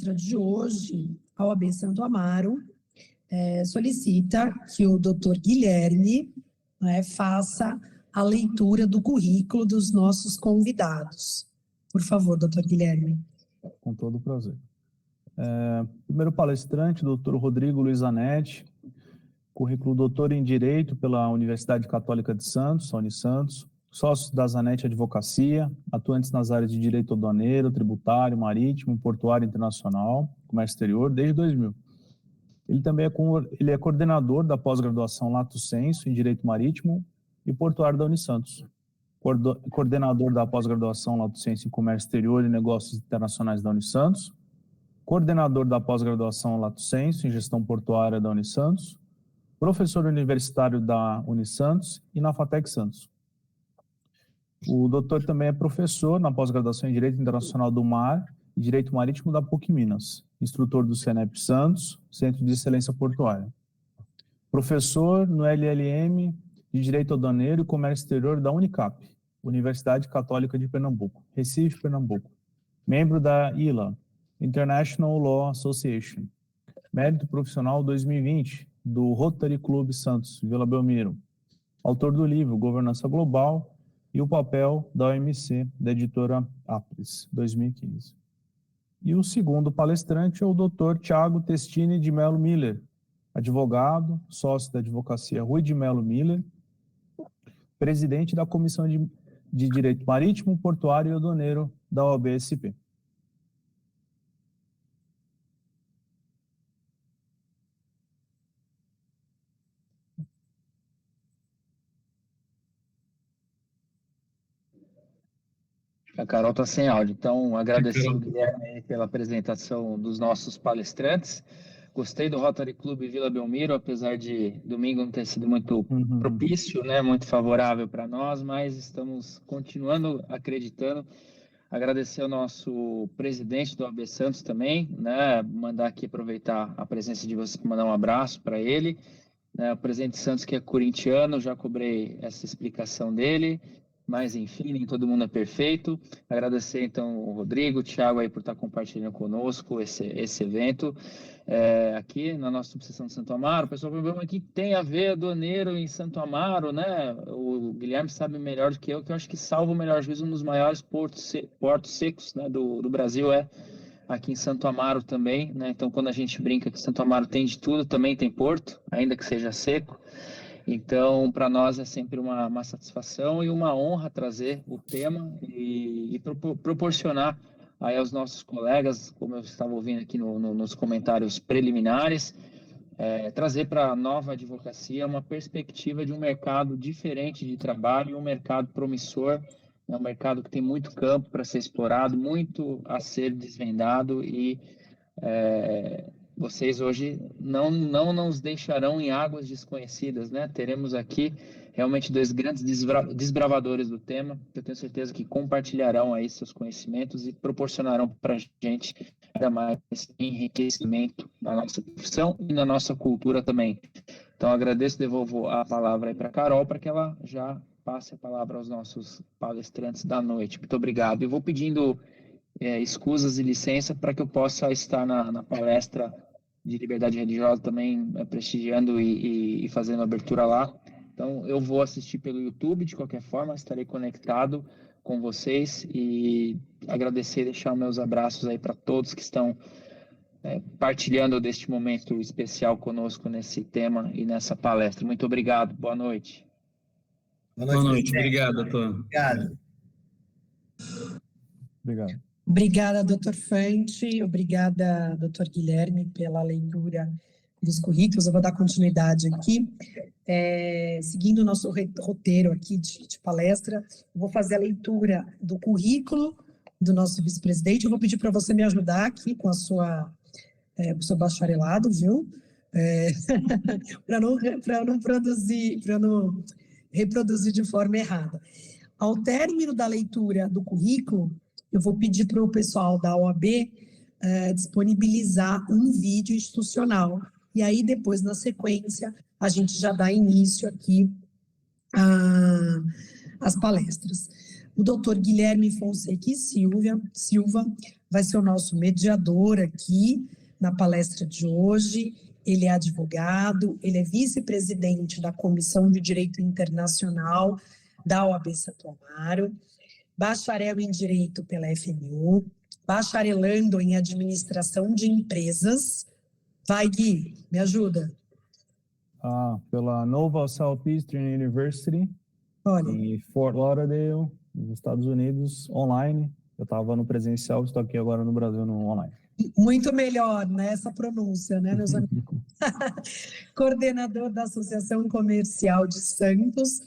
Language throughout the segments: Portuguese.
palestra de hoje, a OAB Santo Amaro solicita que o Dr. Guilherme faça a leitura do currículo dos nossos convidados. Por favor, Dr. Guilherme. Com todo o prazer. Primeiro palestrante, Dr. Rodrigo Luiz Zanetti, currículo doutor em Direito pela Universidade Católica de Santos, a Unisantos, sócio da Zanetti Advocacia, atuantes nas áreas de Direito Aduaneiro, Tributário, Marítimo, Portuário Internacional, Comércio Exterior, desde 2000. Ele também é coordenador da pós-graduação Lato Sensu em Direito Marítimo e Portuário da Unisantos, coordenador da pós-graduação Lato Sensu em Comércio Exterior e Negócios Internacionais da Unisantos, coordenador da pós-graduação Lato Sensu em Gestão Portuária da Unisantos, professor universitário da Unisantos e na FATEC Santos. O doutor também é professor na pós-graduação em Direito Internacional do Mar e Direito Marítimo da PUC Minas, instrutor do CENEP Santos, Centro de Excelência Portuária. Professor no LLM de Direito Aduaneiro e Comércio Exterior da Unicap, Universidade Católica de Pernambuco, Recife, Pernambuco. Membro da ILA, International Law Association. Mérito Profissional 2020, do Rotary Club Santos, Vila Belmiro. Autor do livro Governança Global e o papel da OMC, da editora Apres, 2015. E o segundo palestrante é o Dr. Thiago Testini de Mello Miller, advogado, sócio da Advocacia Rui de Mello Miller, presidente da Comissão de Direito Marítimo, Portuário e Aduaneiro da OAB-SP. A Carol está sem áudio, então agradecer ao Guilherme pela apresentação dos nossos palestrantes. Gostei do Rotary Club Vila Belmiro, apesar de domingo não ter sido muito propício, né, muito favorável para nós, mas estamos continuando acreditando. Agradecer ao nosso presidente do OAB Santos também, né, mandar aqui aproveitar a presença de vocês para mandar um abraço para ele. O presidente Santos, que é corintiano, já cobrei essa explicação dele. Mas, enfim, nem todo mundo é perfeito. Agradecer, então, o Rodrigo, o Thiago, aí, por estar compartilhando conosco esse evento aqui na nossa subseção de Santo Amaro. O pessoal perguntou aqui que tem a ver aduaneiro em Santo Amaro, né? O Guilherme sabe melhor do que eu acho que, salvo o melhor juízo, um dos maiores portos secos, né, do Brasil aqui em Santo Amaro também, né? Então, quando a gente brinca que Santo Amaro tem de tudo, também tem porto, ainda que seja seco. Então, para nós é sempre uma satisfação e uma honra trazer o tema e proporcionar aí aos nossos colegas, como eu estava ouvindo aqui nos comentários preliminares, trazer para a nova advocacia uma perspectiva de um mercado diferente de trabalho, um mercado promissor, um mercado que tem muito campo para ser explorado, muito a ser desvendado e vocês hoje não nos deixarão em águas desconhecidas, né? Teremos aqui realmente dois grandes desbravadores do tema, que eu tenho certeza que compartilharão aí seus conhecimentos e proporcionarão para a gente ainda mais enriquecimento na nossa profissão e na nossa cultura também. Então, agradeço, devolvo a palavra aí para a Carol, para que ela já passe a palavra aos nossos palestrantes da noite. Muito obrigado. Eu vou pedindo escusas e licença para que eu possa estar na palestra de liberdade religiosa também prestigiando e fazendo abertura lá. Então, eu vou assistir pelo YouTube, de qualquer forma, estarei conectado com vocês e agradecer e deixar meus abraços aí para todos que estão partilhando deste momento especial conosco nesse tema e nessa palestra. Muito obrigado, boa noite. Boa noite, obrigado, doutor. Obrigado. Obrigado. Obrigada, doutor Fante, obrigada, doutor Guilherme, pela leitura dos currículos. Eu vou dar continuidade aqui. Seguindo o nosso roteiro aqui de palestra, eu vou fazer a leitura do currículo do nosso vice-presidente. Eu vou pedir para você me ajudar aqui com o seu bacharelado, viu? Para não reproduzir de forma errada. Ao término da leitura do currículo, eu vou pedir para o pessoal da OAB disponibilizar um vídeo institucional. E aí, depois, na sequência, a gente já dá início aqui às palestras. O doutor Guilherme Fonseca Silva vai ser o nosso mediador aqui na palestra de hoje. Ele é advogado, ele é vice-presidente da Comissão de Direito Internacional da OAB Santo Amaro, bacharel em Direito pela FMU, bacharelando em Administração de Empresas. Vai, Gui, me ajuda. Pela Nova Southeastern University, Olha. em Fort Lauderdale, nos Estados Unidos, online. Eu estava no presencial, estou aqui agora no Brasil no online. Muito melhor, né, essa pronúncia, né, meus amigos? Coordenador da Associação Comercial de Santos,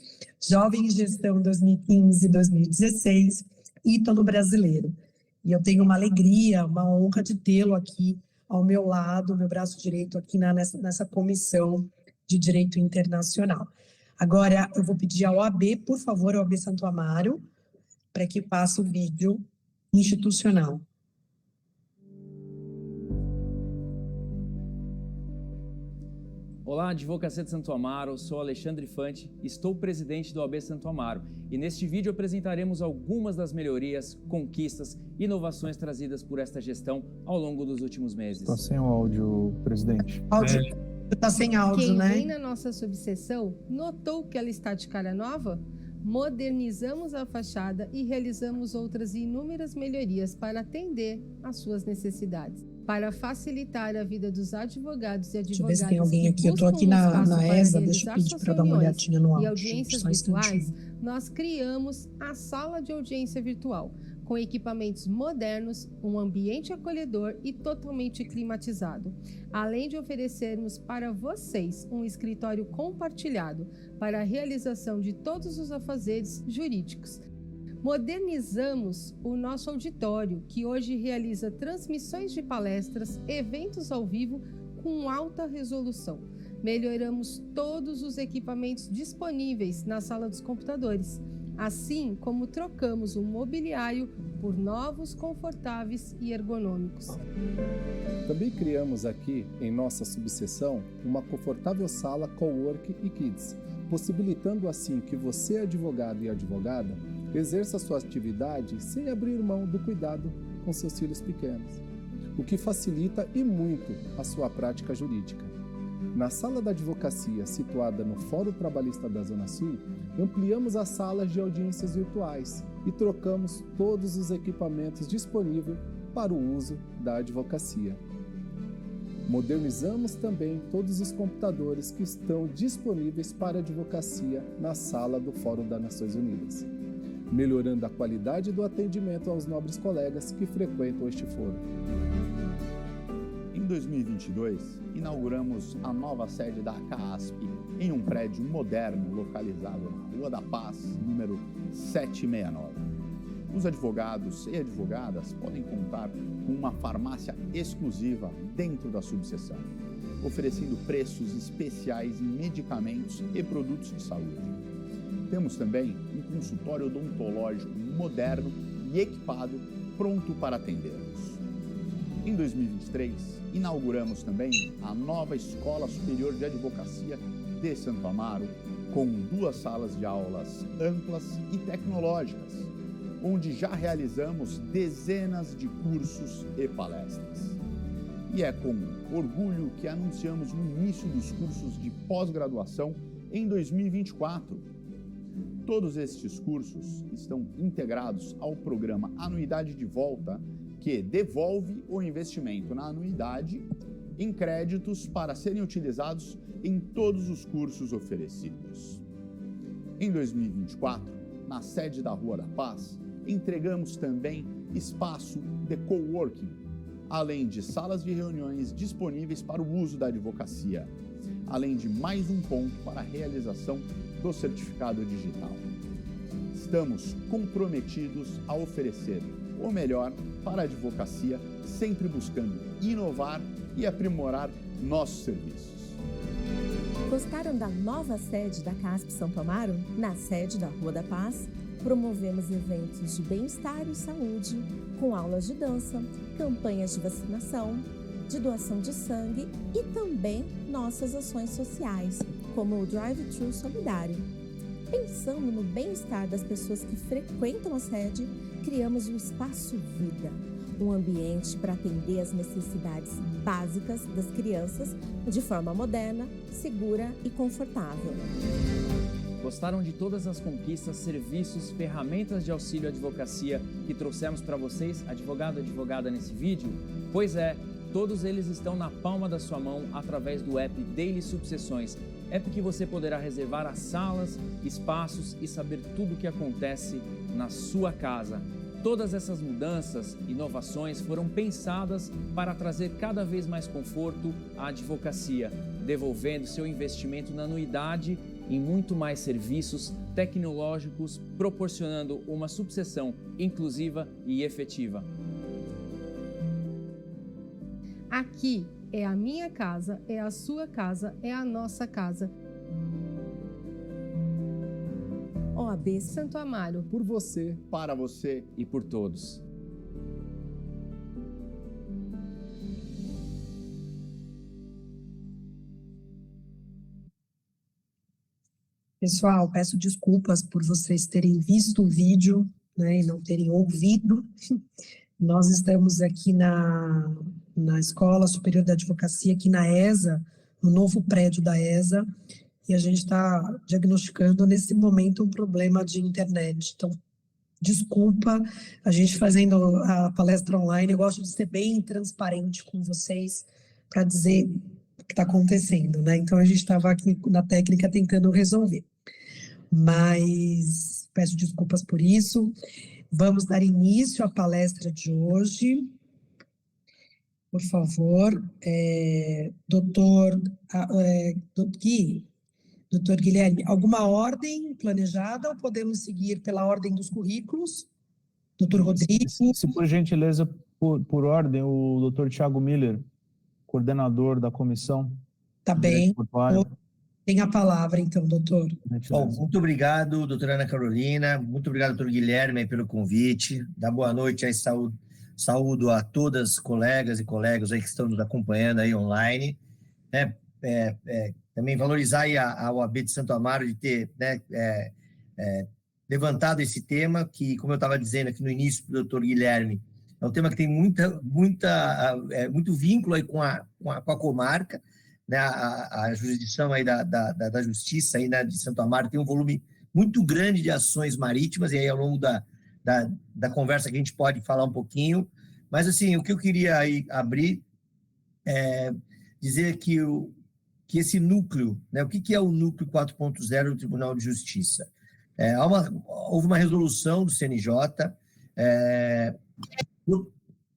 Jovem em Gestão 2015-2016, Ítalo Brasileiro. E eu tenho uma alegria, uma honra de tê-lo aqui ao meu lado, meu braço direito aqui nessa comissão de Direito Internacional. Agora, eu vou pedir ao OAB, por favor, ao OAB Santo Amaro, para que passe o vídeo institucional. Olá, Advocacia de Santo Amaro, sou Alexandre Fante, estou presidente do OAB Santo Amaro e neste vídeo apresentaremos algumas das melhorias, conquistas e inovações trazidas por esta gestão ao longo dos últimos meses. Está sem o áudio, presidente. Está sem áudio, né? Quem vem na nossa subseção notou que ela está de cara nova? Modernizamos a fachada e realizamos outras inúmeras melhorias para atender às suas necessidades. Para facilitar a vida dos advogados e advogadas. Deixa eu ver se tem alguém aqui. Eu estou aqui na ESA, deixa eu pedir para dar uma olhadinha no áudio. E audiências virtuais, nós criamos a sala de audiência virtual, com equipamentos modernos, um ambiente acolhedor e totalmente climatizado. Além de oferecermos para vocês um escritório compartilhado para a realização de todos os afazeres jurídicos. Modernizamos o nosso auditório, que hoje realiza transmissões de palestras, eventos ao vivo com alta resolução. Melhoramos todos os equipamentos disponíveis na sala dos computadores, assim como trocamos o mobiliário por novos, confortáveis e ergonômicos. Também criamos aqui, em nossa subseção, uma confortável sala Cowork e Kids, possibilitando assim que você, advogado e advogada, exerça sua atividade sem abrir mão do cuidado com seus filhos pequenos, o que facilita e muito a sua prática jurídica. Na sala da advocacia, situada no Fórum Trabalhista da Zona Sul, ampliamos as salas de audiências virtuais e trocamos todos os equipamentos disponíveis para o uso da advocacia. Modernizamos também todos os computadores que estão disponíveis para a advocacia na sala do Fórum das Nações Unidas, melhorando a qualidade do atendimento aos nobres colegas que frequentam este fórum. Em 2022, inauguramos a nova sede da CAASP em um prédio moderno localizado na Rua da Paz, número 769. Os advogados e advogadas podem contar com uma farmácia exclusiva dentro da subseção, oferecendo preços especiais em medicamentos e produtos de saúde. Temos também um consultório odontológico moderno e equipado, pronto para atendê-los. Em 2023, inauguramos também a nova Escola Superior de Advocacia de Santo Amaro, com 2 salas de aulas amplas e tecnológicas, onde já realizamos dezenas de cursos e palestras. E é com orgulho que anunciamos o início dos cursos de pós-graduação em 2024. Todos estes cursos estão integrados ao programa Anuidade de Volta, que devolve o investimento na anuidade em créditos para serem utilizados em todos os cursos oferecidos. Em 2024, na sede da Rua da Paz, entregamos também espaço de coworking, além de salas de reuniões disponíveis para o uso da advocacia, além de mais um ponto para a realização do certificado digital. Estamos comprometidos a oferecer o melhor para a advocacia, sempre buscando inovar e aprimorar nossos serviços. Gostaram da nova sede da CAASP Santo Amaro? Na sede da Rua da Paz, promovemos eventos de bem-estar e saúde, com aulas de dança, campanhas de vacinação, de doação de sangue e também nossas ações sociais, como o Drive-Thru Solidário. Pensando no bem-estar das pessoas que frequentam a sede, criamos o Espaço Vida, um ambiente para atender às necessidades básicas das crianças de forma moderna, segura e confortável. Gostaram de todas as conquistas, serviços, ferramentas de auxílio à advocacia que trouxemos para vocês, advogado e advogada, nesse vídeo? Pois é, todos eles estão na palma da sua mão através do app Daily Subseções, app que você poderá reservar as salas, espaços e saber tudo o que acontece na sua casa. Todas essas mudanças, inovações foram pensadas para trazer cada vez mais conforto à advocacia, devolvendo seu investimento na anuidade em muito mais serviços tecnológicos, proporcionando uma subseção inclusiva e efetiva. Aqui é a minha casa, é a sua casa, é a nossa casa. OAB Santo Amaro. Por você, Para você. E por todos. Pessoal, peço desculpas por vocês terem visto o vídeo, né, e não terem ouvido. Nós estamos aqui na Escola Superior da Advocacia, aqui na ESA, no novo prédio da ESA, e a gente está diagnosticando nesse momento um problema de internet. Então, desculpa, a gente fazendo a palestra online, eu gosto de ser bem transparente com vocês para dizer o que está acontecendo, né? Então, a gente estava aqui na técnica tentando resolver. Mas peço desculpas por isso. Vamos dar início à palestra de hoje. Por favor, doutor Guilherme, alguma ordem planejada ou podemos seguir pela ordem dos currículos? Doutor Rodrigo? Se por gentileza, por ordem, o doutor Thiago Miller, coordenador da comissão. Tá bem. Tem a palavra, então, doutor. Bom, muito obrigado, doutora Ana Carolina. Muito obrigado, doutor Guilherme, pelo convite. Dá boa noite aí, saúdo a todas as colegas e colegas aí que estão nos acompanhando aí online. Também valorizar aí a OAB de Santo Amaro de ter levantado esse tema, que, como eu estava dizendo aqui no início para o doutor Guilherme, é um tema que tem muito vínculo aí com a comarca, né? A jurisdição aí da Justiça aí, né, de Santo Amaro tem um volume muito grande de ações marítimas, e aí ao longo da conversa que a gente pode falar um pouquinho, mas assim, o que eu queria aí abrir é dizer que esse núcleo, né, o que é o núcleo 4.0 do Tribunal de Justiça? Houve uma resolução do CNJ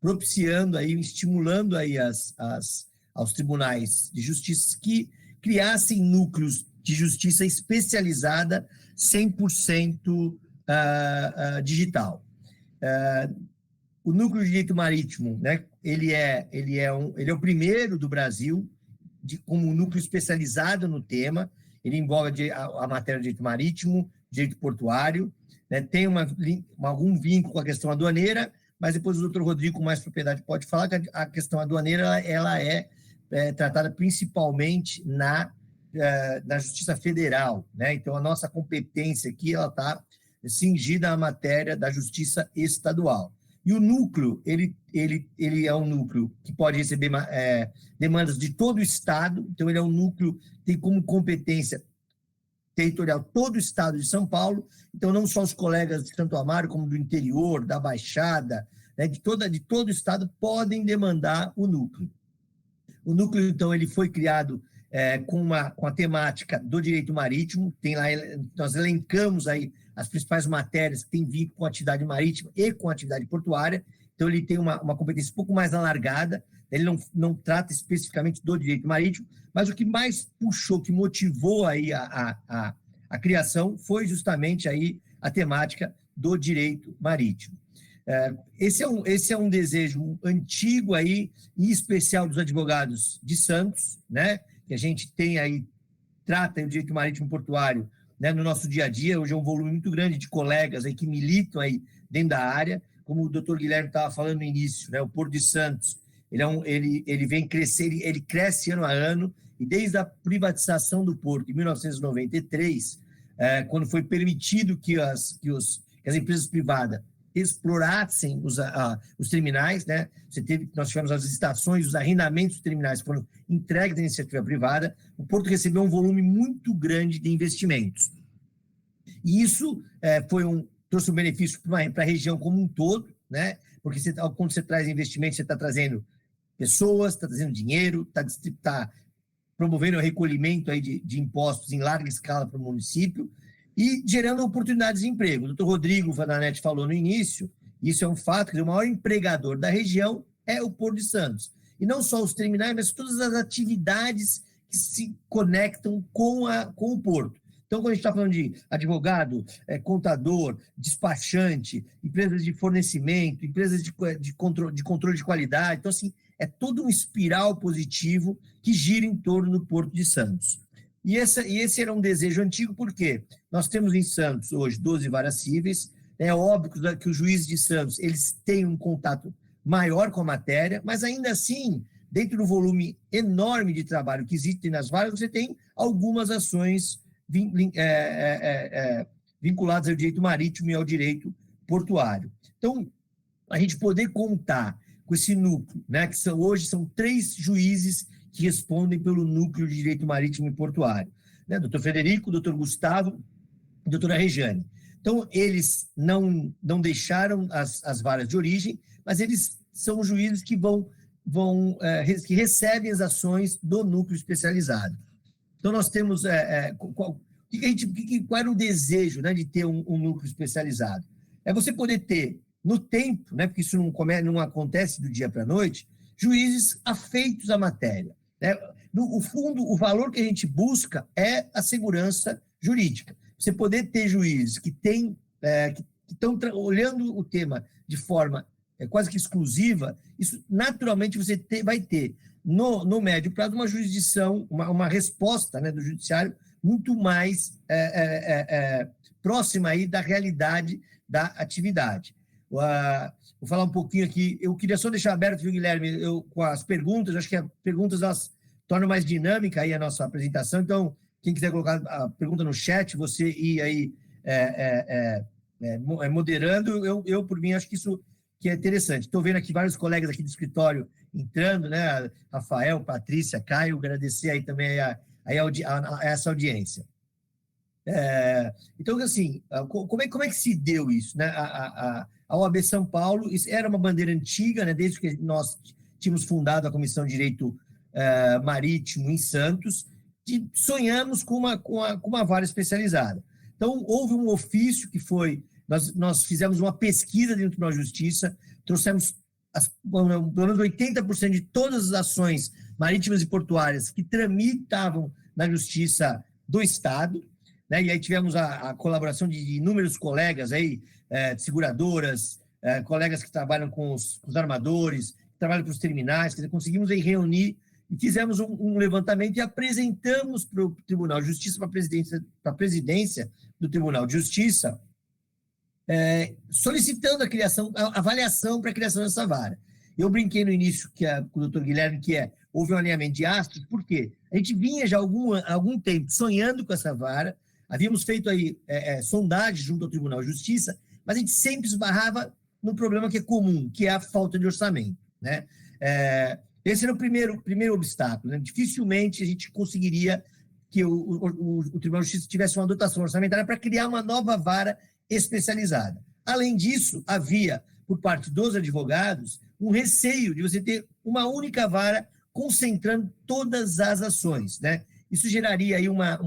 propiciando aí, estimulando aí aos tribunais de justiça que criassem núcleos de justiça especializada 100% digital. O núcleo de direito marítimo, né, ele é o primeiro do Brasil como um núcleo especializado no tema. Ele envolve a matéria de direito marítimo, direito portuário, né, tem algum vínculo com a questão aduaneira, mas depois o doutor Rodrigo, com mais propriedade, pode falar que a questão aduaneira ela é tratada principalmente na Justiça Federal, né? Então, a nossa competência aqui está cingida à matéria da Justiça Estadual. E o núcleo, ele é um núcleo que pode receber demandas de todo o Estado, então ele é um núcleo que tem como competência territorial todo o Estado de São Paulo, então não só os colegas de Santo Amaro, como do interior, da Baixada, né, de todo o Estado podem demandar o núcleo. O núcleo, então, ele foi criado com a temática do direito marítimo, tem lá, nós elencamos aí as principais matérias que têm vínculo com a atividade marítima e com a atividade portuária, então ele tem uma competência um pouco mais alargada, ele não trata especificamente do direito marítimo, mas o que mais puxou, que motivou aí a criação foi justamente aí a temática do direito marítimo. Esse é um desejo antigo aí, em especial dos advogados de Santos, né? Que a gente tem aí, trata o direito marítimo portuário, né, no nosso dia a dia. Hoje é um volume muito grande de colegas aí que militam aí dentro da área, como o doutor Guilherme estava falando no início, né? O Porto de Santos, ele vem crescer, ele cresce ano a ano, e desde a privatização do Porto, em 1993, quando foi permitido que as empresas privadas explorassem os terminais, né? Nós tivemos as licitações, os arrendamentos dos terminais foram entregues à iniciativa privada, o Porto recebeu um volume muito grande de investimentos. E isso trouxe um benefício para a região como um todo, né? Porque quando você traz investimentos, você está trazendo pessoas, está trazendo dinheiro, está promovendo o recolhimento aí de impostos em larga escala para o município e gerando oportunidades de emprego. O doutor Rodrigo Vananetti falou no início, isso é um fato, que o maior empregador da região é o Porto de Santos. E não só os terminais, mas todas as atividades que se conectam com o Porto. Então, quando a gente está falando de advogado, contador, despachante, empresas de fornecimento, empresas de controle de qualidade, então, assim, é todo um espiral positivo que gira em torno do Porto de Santos. E esse era um desejo antigo, porque nós temos em Santos hoje 12 varas cíveis, é óbvio que os juízes de Santos eles têm um contato maior com a matéria, mas ainda assim, dentro do volume enorme de trabalho que existe nas varas, você tem algumas ações vinculadas ao direito marítimo e ao direito portuário. Então, a gente poder contar com esse núcleo, né, que hoje são 3 juízes que respondem pelo núcleo de direito marítimo e portuário, né, doutor Frederico, doutor Gustavo e doutora Rejane. Então, eles não deixaram as varas de origem, mas eles são juízes que que recebem as ações do núcleo especializado. Então, nós temos... qual era o desejo, né, de ter um núcleo especializado? É você poder ter, no tempo, né, porque isso não acontece do dia para a noite, juízes afeitos à matéria. Né? No fundo, o valor que a gente busca é a segurança jurídica. Você poder ter juízes que estão olhando o tema de forma quase que exclusiva, isso naturalmente você vai ter, no médio prazo, uma jurisdição, uma resposta, né, do judiciário muito mais próxima aí da realidade da atividade. Vou falar um pouquinho aqui, eu queria só deixar aberto, viu, Guilherme, com as perguntas, acho que as perguntas elas tornam mais dinâmica aí a nossa apresentação, então, quem quiser colocar a pergunta no chat, você ir aí moderando, eu, por mim, acho que isso que é interessante. Estou vendo aqui vários colegas aqui do escritório entrando, né? Rafael, Patrícia, Caio, agradecer aí também a essa audiência. Então, assim, como é que se deu isso, né? A OAB São Paulo, isso era uma bandeira antiga, né? Desde que nós tínhamos fundado a Comissão de Direito Marítimo em Santos, sonhamos com uma vara especializada. Então, houve um ofício que foi... Nós fizemos uma pesquisa dentro do Tribunal de Justiça, trouxemos pelo menos 80% de todas as ações marítimas e portuárias que tramitavam na Justiça do Estado, né? E aí tivemos a colaboração de inúmeros colegas aí, de seguradoras, colegas que trabalham com os armadores, que trabalham com os terminais, quer dizer, conseguimos aí reunir e fizemos um levantamento e apresentamos para o Tribunal de Justiça, para a presidência do Tribunal de Justiça, solicitando a avaliação para a criação dessa vara. Eu brinquei no início com o doutor Guilherme que houve um alinhamento de astros, porque a gente vinha já há algum tempo sonhando com essa vara, havíamos feito aí sondagens junto ao Tribunal de Justiça, mas a gente sempre esbarrava num problema que é comum, que é a falta de orçamento, né? Esse era o primeiro obstáculo, né? Dificilmente a gente conseguiria que o Tribunal de Justiça tivesse uma dotação orçamentária para criar uma nova vara especializada. Além disso, havia, por parte dos advogados, um receio de você ter uma única vara concentrando todas as ações, né? Isso geraria aí uma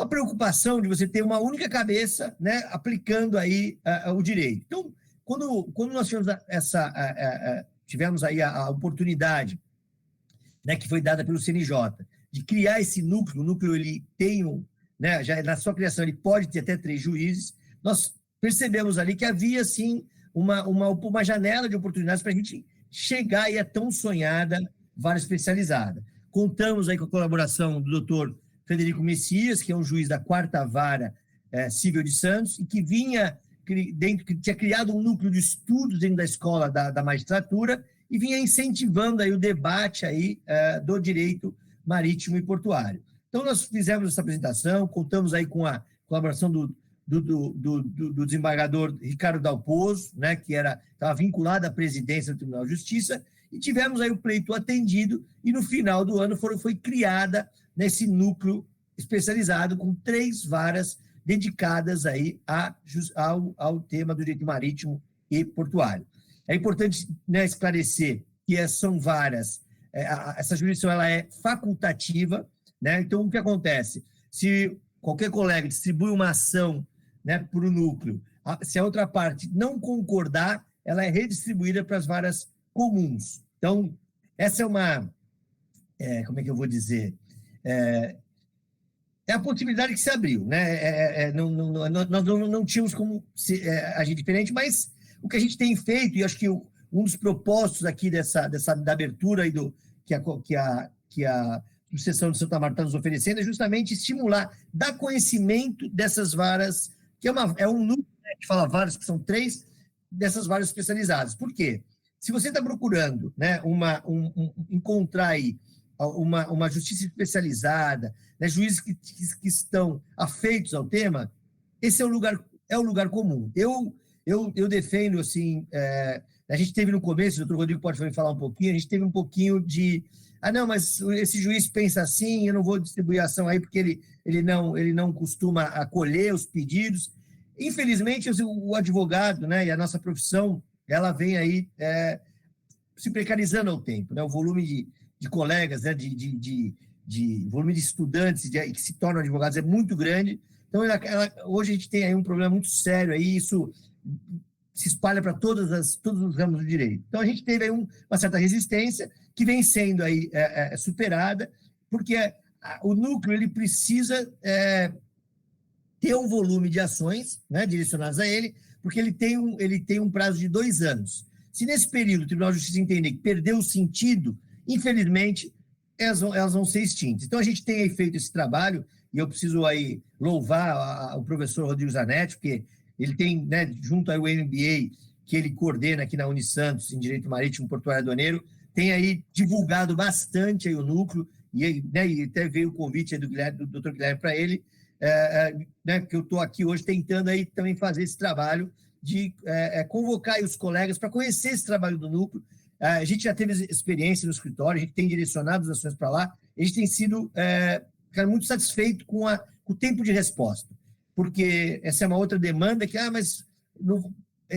preocupação de você ter uma única cabeça, né, aplicando aí o direito. Então, quando nós tivemos aí a oportunidade, né, que foi dada pelo CNJ, de criar esse núcleo, o núcleo ele tem né, já na sua criação ele pode ter até 3 juízes, nós percebemos ali que havia, sim, uma janela de oportunidades para a gente chegar aí a tão sonhada vara especializada. Contamos aí com a colaboração do doutor Frederico Messias, que é um juiz da 4ª Vara Civil de Santos, e que que tinha criado um núcleo de estudos dentro da escola da magistratura e vinha incentivando aí o debate aí, do direito marítimo e portuário. Então, nós fizemos essa apresentação, contamos aí com a colaboração do desembargador Ricardo Dalpozo, né, que estava vinculado à presidência do Tribunal de Justiça, e tivemos aí o pleito atendido, e no final do ano foi criada nesse núcleo especializado com 3 varas dedicadas aí ao tema do direito marítimo e portuário. É importante, né, esclarecer que são varas, essa jurisdição ela é facultativa, né? Então, o que acontece? Se qualquer colega distribui uma ação, né, para o núcleo, se a outra parte não concordar, ela é redistribuída para as varas comuns. Então, essa é uma, como é que eu vou dizer? É a possibilidade que se abriu, né? Nós não tínhamos como agir diferente, mas o que a gente tem feito, e acho que um dos propósitos aqui da abertura e que a Subseção de Santo Amaro está nos oferecendo é justamente estimular, dar conhecimento dessas varas, que é um núcleo, né, que fala varas, que são 3 dessas varas especializadas. Por quê? Se você está procurando, né, encontrar aí uma justiça especializada, né, juízes que estão afeitos ao tema, esse é o lugar comum. Eu defendo, assim, a gente teve no começo, o doutor Rodrigo pode falar um pouquinho, a gente teve um pouquinho de, não, mas esse juiz pensa assim, eu não vou distribuir a ação aí porque ele não costuma acolher os pedidos. Infelizmente, o advogado, né, e a nossa profissão, ela vem aí se precarizando ao tempo, né, o volume de colegas, né, volume de estudantes que se tornam advogados é muito grande. Então, hoje a gente tem aí um problema muito sério, aí isso se espalha para todos os ramos do direito. Então, a gente teve aí uma certa resistência que vem sendo aí superada, porque o núcleo ele precisa ter um volume de ações, né, direcionadas a ele, porque ele tem um prazo de 2 anos. Se nesse período o Tribunal de Justiça entender que perdeu o sentido, infelizmente, elas vão ser extintas. Então, a gente tem aí feito esse trabalho, e eu preciso aí louvar o professor Rodrigo Zanetti, porque ele tem, né, junto ao MBA, que ele coordena aqui na Unisantos, em Direito Marítimo Portuário Aduaneiro, tem aí divulgado bastante aí o núcleo, e, né, e até veio o convite aí do doutor Guilherme para ele, né, que eu estou aqui hoje tentando aí também fazer esse trabalho de convocar aí os colegas para conhecer esse trabalho do núcleo. A gente já teve experiência no escritório, a gente tem direcionado as ações para lá, a gente tem sido muito satisfeito com o tempo de resposta, porque essa é uma outra demanda que, mas não,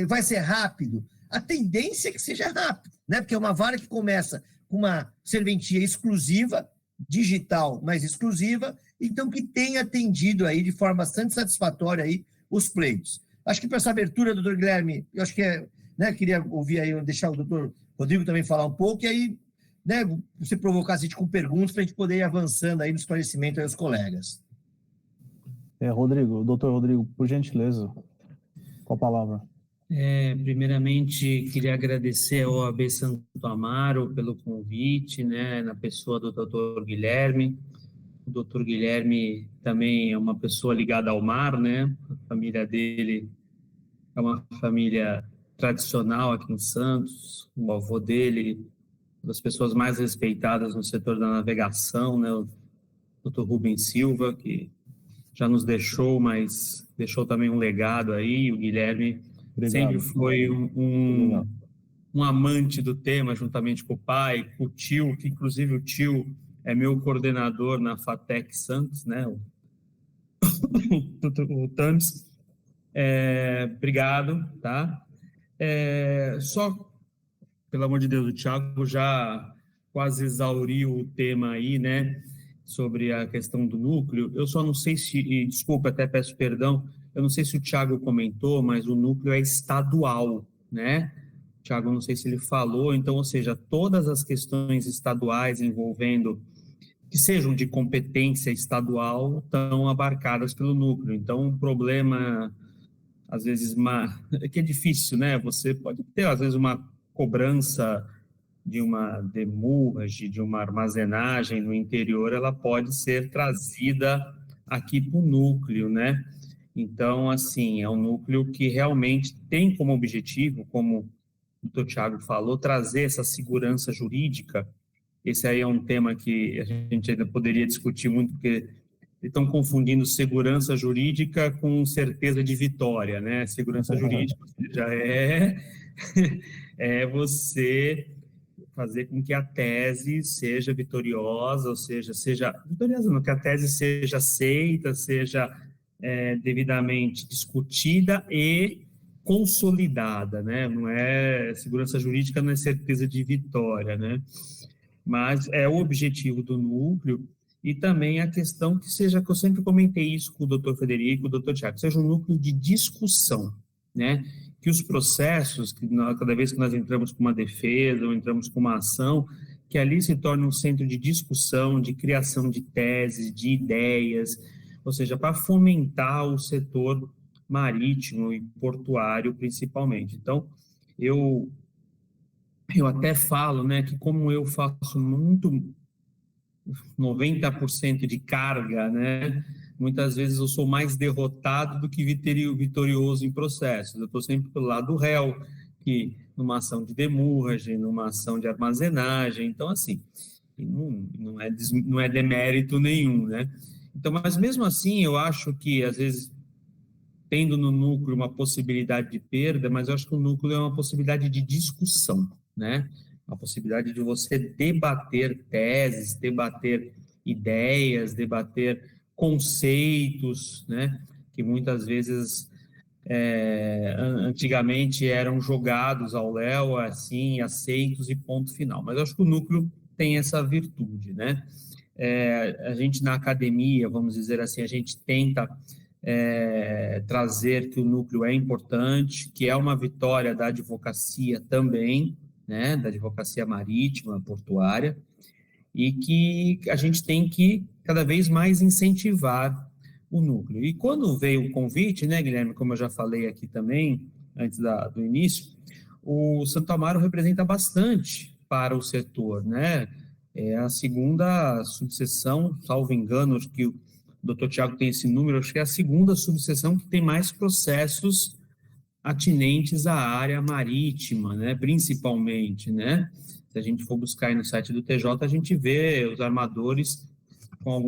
vai ser rápido. A tendência é que seja rápido, né? Porque é uma vara que começa com uma serventia exclusiva, digital, mas exclusiva, então que tem atendido aí de forma bastante satisfatória aí os pleitos. Acho que para essa abertura, doutor Guilherme, eu acho que né, queria ouvir aí, deixar o doutor Rodrigo também falar um pouco, e aí, né, você provocar a gente com perguntas para a gente poder ir avançando aí no esclarecimento aí aos colegas. Rodrigo, doutor Rodrigo, por gentileza, qual a palavra? Primeiramente, queria agradecer ao OAB Santo Amaro pelo convite, né, na pessoa do doutor Guilherme. O doutor Guilherme também é uma pessoa ligada ao mar, né? A família dele é uma família tradicional aqui em Santos. O avô dele, uma das pessoas mais respeitadas no setor da navegação, né? O doutor Rubens Silva, que já nos deixou, mas deixou também um legado aí. O Guilherme sempre foi um amante do tema, juntamente com o pai, com o tio, que inclusive o tio é meu coordenador na FATEC Santos, né? O Tams. Obrigado, tá? Só, pelo amor de Deus, o Thiago já quase exauriu o tema aí, né? Sobre a questão do núcleo. Eu só não sei se, e desculpa, até peço perdão, eu não sei se o Thiago comentou, mas o núcleo é estadual, né? Thiago, não sei se ele falou, então, ou seja, todas as questões estaduais envolvendo, que sejam de competência estadual, estão abarcadas pelo núcleo. Então, um problema, às vezes, que é difícil, né? Você pode ter, às vezes, uma cobrança de uma demurragem, de uma armazenagem no interior, ela pode ser trazida aqui para o núcleo, né? Então, assim, é um núcleo que realmente tem como objetivo, como o doutor Thiago falou, trazer essa segurança jurídica esse aí é um tema que a gente ainda poderia discutir muito, porque estão confundindo segurança jurídica com certeza de vitória, né? Segurança jurídica já é você fazer com que a tese seja vitoriosa, ou seja vitoriosa, não, que a tese seja aceita, seja devidamente discutida e consolidada, né? Não é segurança jurídica, não é certeza de vitória, né? Mas é o objetivo do núcleo. E também a questão que eu sempre comentei isso com o doutor Frederico, o doutor Tiago, seja um núcleo de discussão, né? Que os processos, cada vez que nós entramos com uma defesa ou entramos com uma ação, que ali se torne um centro de discussão, de criação de teses, de ideias, ou seja, para fomentar o setor marítimo e portuário, principalmente. Então, eu até falo, né, que como eu faço muito 90% de carga, né? Muitas vezes eu sou mais derrotado do que vitorioso em processos. Eu estou sempre pelo lado do réu, que numa ação de demurragem, numa ação de armazenagem. Então, assim, não é demérito nenhum, né? Então, mas mesmo assim, eu acho que, às vezes, tendo no núcleo uma possibilidade de perda, mas eu acho que o núcleo é uma possibilidade de discussão, né? A possibilidade de você debater teses, debater ideias, debater conceitos, né, que muitas vezes antigamente eram jogados ao léu, assim, aceitos e ponto final. Mas eu acho que o núcleo tem essa virtude, né? A gente na academia, vamos dizer assim, a gente tenta trazer que o núcleo é importante, que é uma vitória da advocacia também, né, da advocacia marítima, portuária, e que a gente tem que cada vez mais incentivar o núcleo. E quando veio o convite, né, Guilherme, como eu já falei aqui também, antes do início, o Santo Amaro representa bastante para o setor, né? É a segunda subseção, salvo engano, acho que o doutor Tiago tem esse número, acho que é a segunda subseção que tem mais processos atinentes à área marítima, né, principalmente, né? Se a gente for buscar aí no site do TJ, a gente vê os armadores com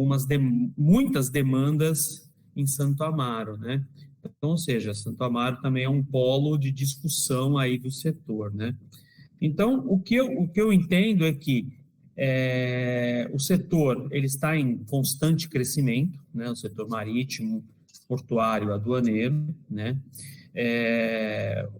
muitas demandas em Santo Amaro, né? Então, ou seja, Santo Amaro também é um polo de discussão aí do setor, né? Então, o que eu entendo é que o setor ele está em constante crescimento, né? O setor marítimo, portuário, aduaneiro, né?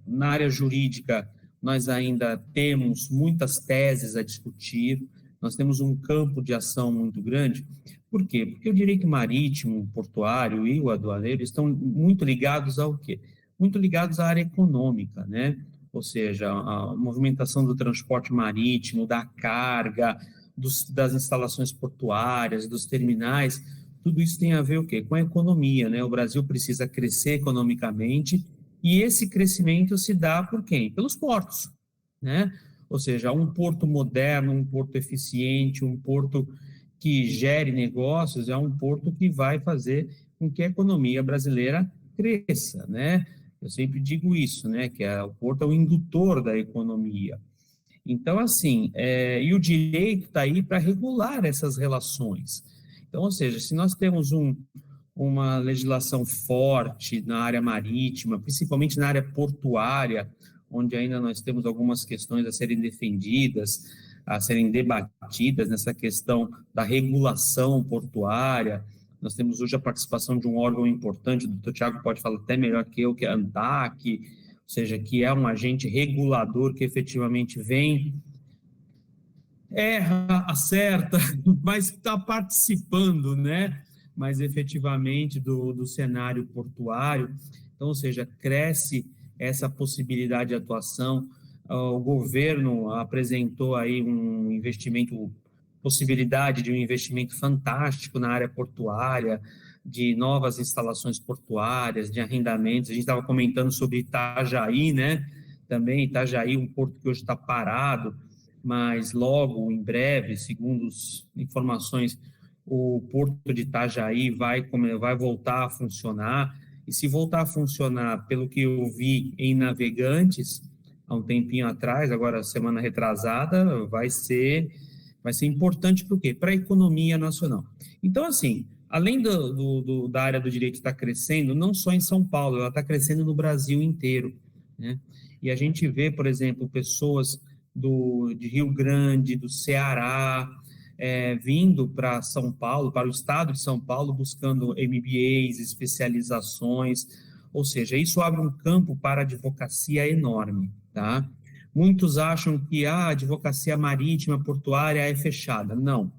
Na área jurídica, nós ainda temos muitas teses a discutir, nós temos um campo de ação muito grande. Por quê? Porque o direito marítimo, o portuário e o aduaneiro estão muito ligados ao quê? Muito ligados à área econômica, né? Ou seja, a movimentação do transporte marítimo, da carga, das instalações portuárias, dos terminais, tudo isso tem a ver o quê? Com a economia, né? O Brasil precisa crescer economicamente. E esse crescimento se dá por quem? Pelos portos, né? Ou seja, um porto moderno, um porto eficiente, um porto que gere negócios, é um porto que vai fazer com que a economia brasileira cresça, né? Eu sempre digo isso, né? Que o porto é o indutor da economia. Então, assim, e o direito está aí para regular essas relações. Então, ou seja, se nós temos uma legislação forte na área marítima, principalmente na área portuária, onde ainda nós temos algumas questões a serem defendidas, a serem debatidas nessa questão da regulação portuária. Nós temos hoje a participação de um órgão importante, o doutor Tiago pode falar até melhor que eu, que é a ANTAC, ou seja, que é um agente regulador que efetivamente vem, erra, acerta, mas está participando, né? Mas efetivamente do cenário portuário. Então, ou seja, cresce essa possibilidade de atuação. O governo apresentou aí possibilidade de um investimento fantástico na área portuária, de novas instalações portuárias, de arrendamentos. A gente estava comentando sobre Itajaí, né? Também Itajaí, um porto que hoje está parado, mas logo, em breve, segundo as informações, o porto de Itajaí vai voltar a funcionar, e se voltar a funcionar, pelo que eu vi em Navegantes, há um tempinho atrás, agora semana retrasada, vai ser Vai ser importante para o quê? Para a economia nacional. Então, assim, além da área do direito estar crescendo, não só em São Paulo, ela está crescendo no Brasil inteiro, né? E a gente vê, por exemplo, pessoas de Rio Grande, do Ceará, vindo para São Paulo, para o estado de São Paulo, buscando MBAs, especializações, ou seja, isso abre um campo para a advocacia enorme, tá? Muitos acham que a advocacia marítima, portuária é fechada. Não.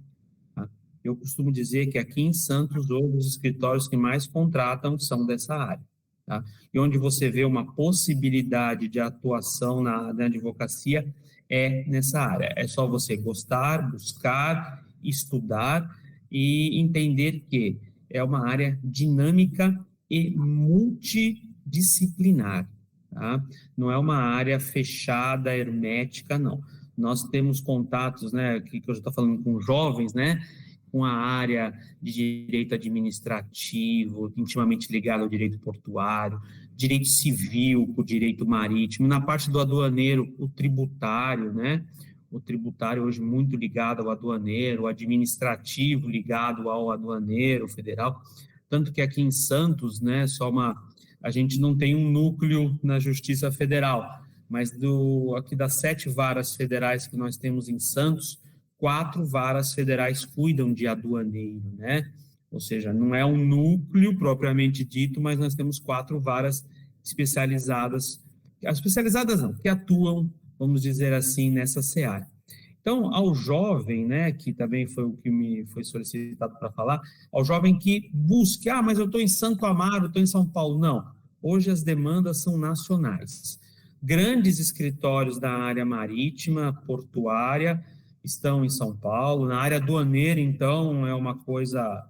Tá? Eu costumo dizer que aqui em Santos, hoje, os escritórios que mais contratam são dessa área. Tá? E onde você vê uma possibilidade de atuação na advocacia é nessa área. É só você gostar, buscar, estudar e entender que é uma área dinâmica e multidisciplinar. Tá? Não é uma área fechada, hermética, não. Nós temos contatos, né, que eu já estou falando com jovens, né, com a área de direito administrativo, intimamente ligado ao direito portuário, direito civil, com o direito marítimo, na parte do aduaneiro, o tributário, né, o tributário hoje muito ligado ao aduaneiro, o administrativo ligado ao aduaneiro federal, tanto que aqui em Santos, né, a gente não tem um núcleo na Justiça Federal, mas aqui das 7 varas federais que nós temos em Santos, 4 varas federais cuidam de aduaneiro, né? Ou seja, não é um núcleo propriamente dito, mas nós temos 4 varas especializadas não, que atuam, vamos dizer assim, nessa seara. Então, ao jovem, né, que também foi o que me foi solicitado para falar, ao jovem que busque, mas eu estou em Santo Amaro, estou em São Paulo. Não, hoje as demandas são nacionais. Grandes escritórios da área marítima, portuária, estão em São Paulo. Na área aduaneira, então, é uma coisa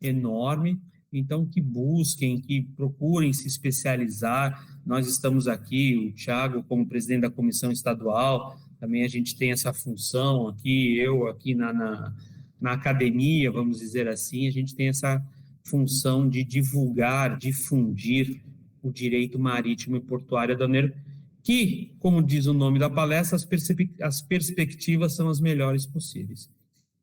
enorme. Então, que busquem, que procurem se especializar. Nós estamos aqui, o Thiago, como presidente da comissão estadual, também a gente tem essa função aqui, eu aqui na academia, vamos dizer assim, a gente tem essa função de divulgar, difundir o direito marítimo e portuário aduaneiro, que, como diz o nome da palestra, as perspectivas são as melhores possíveis.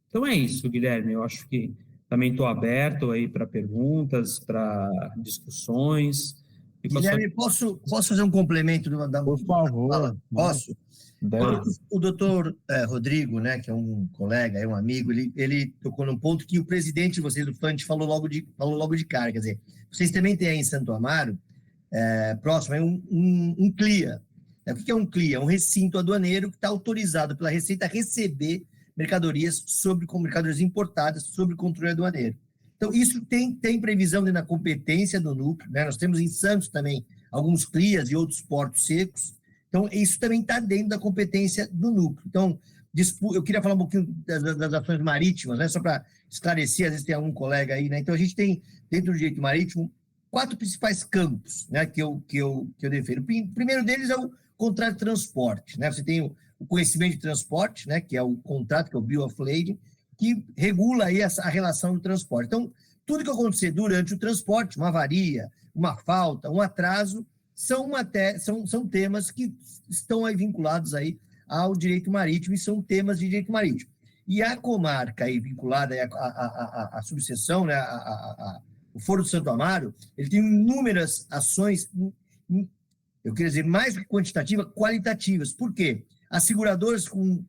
Então é isso, Guilherme, eu acho que também estou aberto aí para perguntas, para discussões. Guilherme, posso fazer um complemento? Por favor. Posso? O doutor Rodrigo, né, que é um colega, é um amigo, ele tocou num ponto que o presidente de vocês, do FANT, falou logo de cara. Quer dizer, vocês também têm aí em Santo Amaro, próximo, é um CLIA. O que é um CLIA? É um recinto aduaneiro que está autorizado pela Receita a receber mercadorias mercadorias importadas sob controle aduaneiro. Então, isso tem previsão na competência do núcleo, né? Nós temos em Santos também alguns CLIAs e outros portos secos. Então, isso também está dentro da competência do núcleo. Então, eu queria falar um pouquinho das ações marítimas, né? Só para esclarecer, às vezes tem algum colega aí, né? Então, a gente tem, dentro do direito marítimo, 4 principais campos, né, que eu defendo. O primeiro deles é o contrato de transporte, né? Você tem o conhecimento de transporte, né, que é o contrato, que é o Bill of Lading, que regula aí a relação do transporte. Então, tudo que acontecer durante o transporte, uma avaria, uma falta, um atraso, são temas que estão aí vinculados aí ao direito marítimo e são temas de direito marítimo. E a comarca aí vinculada aí à subseção, né, o Foro de Santo Amaro, ele tem inúmeras ações, eu queria dizer, mais que quantitativas, qualitativas. Por quê? As seguradoras com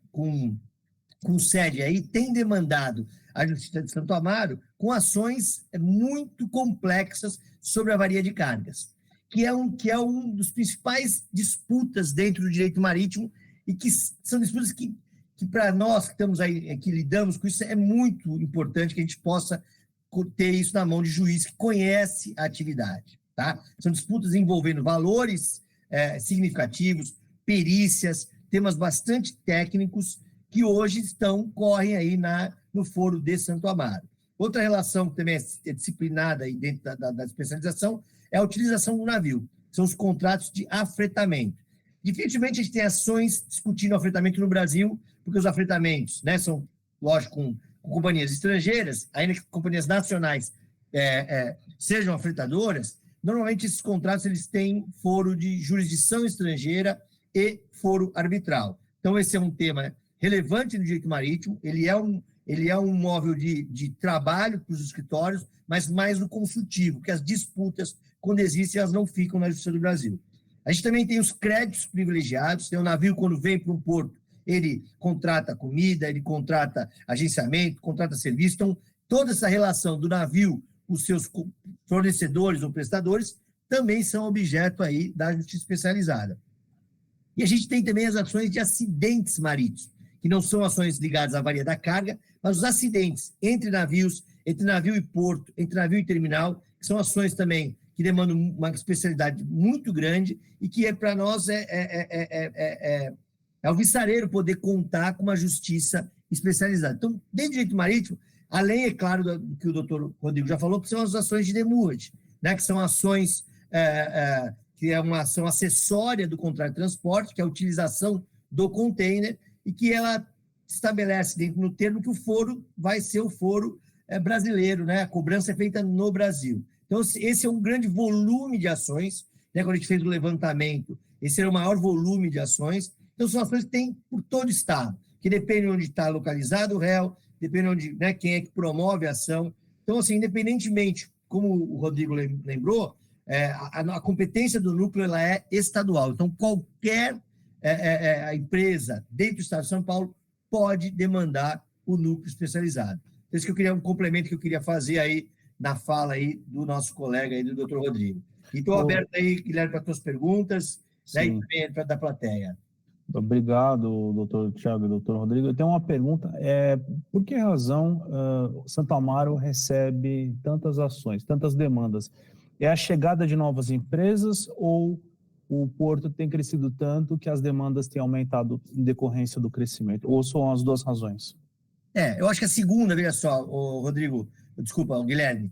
sede aí têm demandado a Justiça de Santo Amaro com ações muito complexas sobre a avaria de cargas, que é um dos principais disputas dentro do direito marítimo e que são disputas que para nós que estamos aí, que lidamos com isso, é muito importante que a gente possa ter isso na mão de juiz que conhece a atividade. Tá? São disputas envolvendo valores significativos, perícias, temas bastante técnicos que hoje correm aí no Foro de Santo Amaro. Outra relação que também é disciplinada aí dentro da especialização é a utilização do navio, são os contratos de afretamento. Dificilmente a gente tem ações discutindo afretamento no Brasil, porque os afretamentos, né, são, lógico, com companhias estrangeiras, ainda que companhias nacionais sejam afretadoras, normalmente esses contratos eles têm foro de jurisdição estrangeira e foro arbitral. Então, esse é um tema relevante no direito marítimo, ele é um móvel de trabalho para os escritórios, mas mais no consultivo, porque as disputas, quando existem, elas não ficam na Justiça do Brasil. A gente também tem os créditos privilegiados, tem o navio, quando vem para um porto, ele contrata comida, ele contrata agenciamento, contrata serviço, então toda essa relação do navio com os seus fornecedores ou prestadores também são objeto aí da justiça especializada. E a gente tem também as ações de acidentes marítimos, que não são ações ligadas à avaria da carga, mas os acidentes entre navios, entre navio e porto, entre navio e terminal, que são ações também que demandam uma especialidade muito grande e que para nós é o viçareiro poder contar com uma justiça especializada. Então, dentro do direito marítimo, além, é claro, do que o doutor Rodrigo já falou, que são as ações de demurrage, né, que são ações que é uma ação acessória do contrato de transporte, que é a utilização do container, e que ela estabelece dentro do termo que o foro vai ser o foro brasileiro, né? A cobrança é feita no Brasil. Então, esse é um grande volume de ações, né? Quando a gente fez o levantamento, esse era o maior volume de ações. Então, são ações que tem por todo o Estado, que depende de onde está localizado o réu, depende de onde, né, quem é que promove a ação. Então, assim, independentemente, como o Rodrigo lembrou, a competência do núcleo ela é estadual. Então, qualquer a empresa dentro do Estado de São Paulo pode demandar o núcleo especializado. Então, isso que eu queria, um complemento que eu queria fazer aí na fala aí do nosso colega aí, do doutor Rodrigo. E estou aberto aí, Guilherme, para as tuas perguntas, né, e também para da plateia. Obrigado, doutor Thiago e doutor Rodrigo. Eu tenho uma pergunta, por que razão Santo Amaro recebe tantas ações, tantas demandas? É a chegada de novas empresas ou o porto tem crescido tanto que as demandas têm aumentado em decorrência do crescimento? Ou são as duas razões? Eu acho que a segunda, veja só, Rodrigo, desculpa, o Guilherme,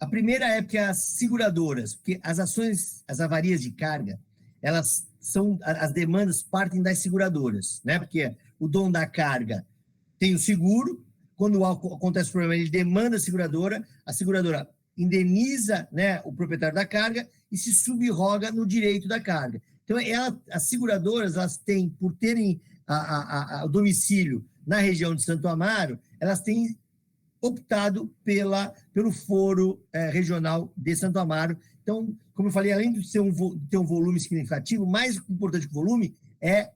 a primeira é porque as seguradoras, porque as ações, as avarias de carga, elas são, as demandas partem das seguradoras, né? Porque o dono da carga tem o seguro, quando acontece o problema, ele demanda a seguradora indeniza, né, o proprietário da carga e se subroga no direito da carga. Então, as seguradoras, elas têm, por terem o domicílio na região de Santo Amaro, elas têm optado pelo foro regional de Santo Amaro. Então, como eu falei, além de ter um volume significativo, mais importante que o volume é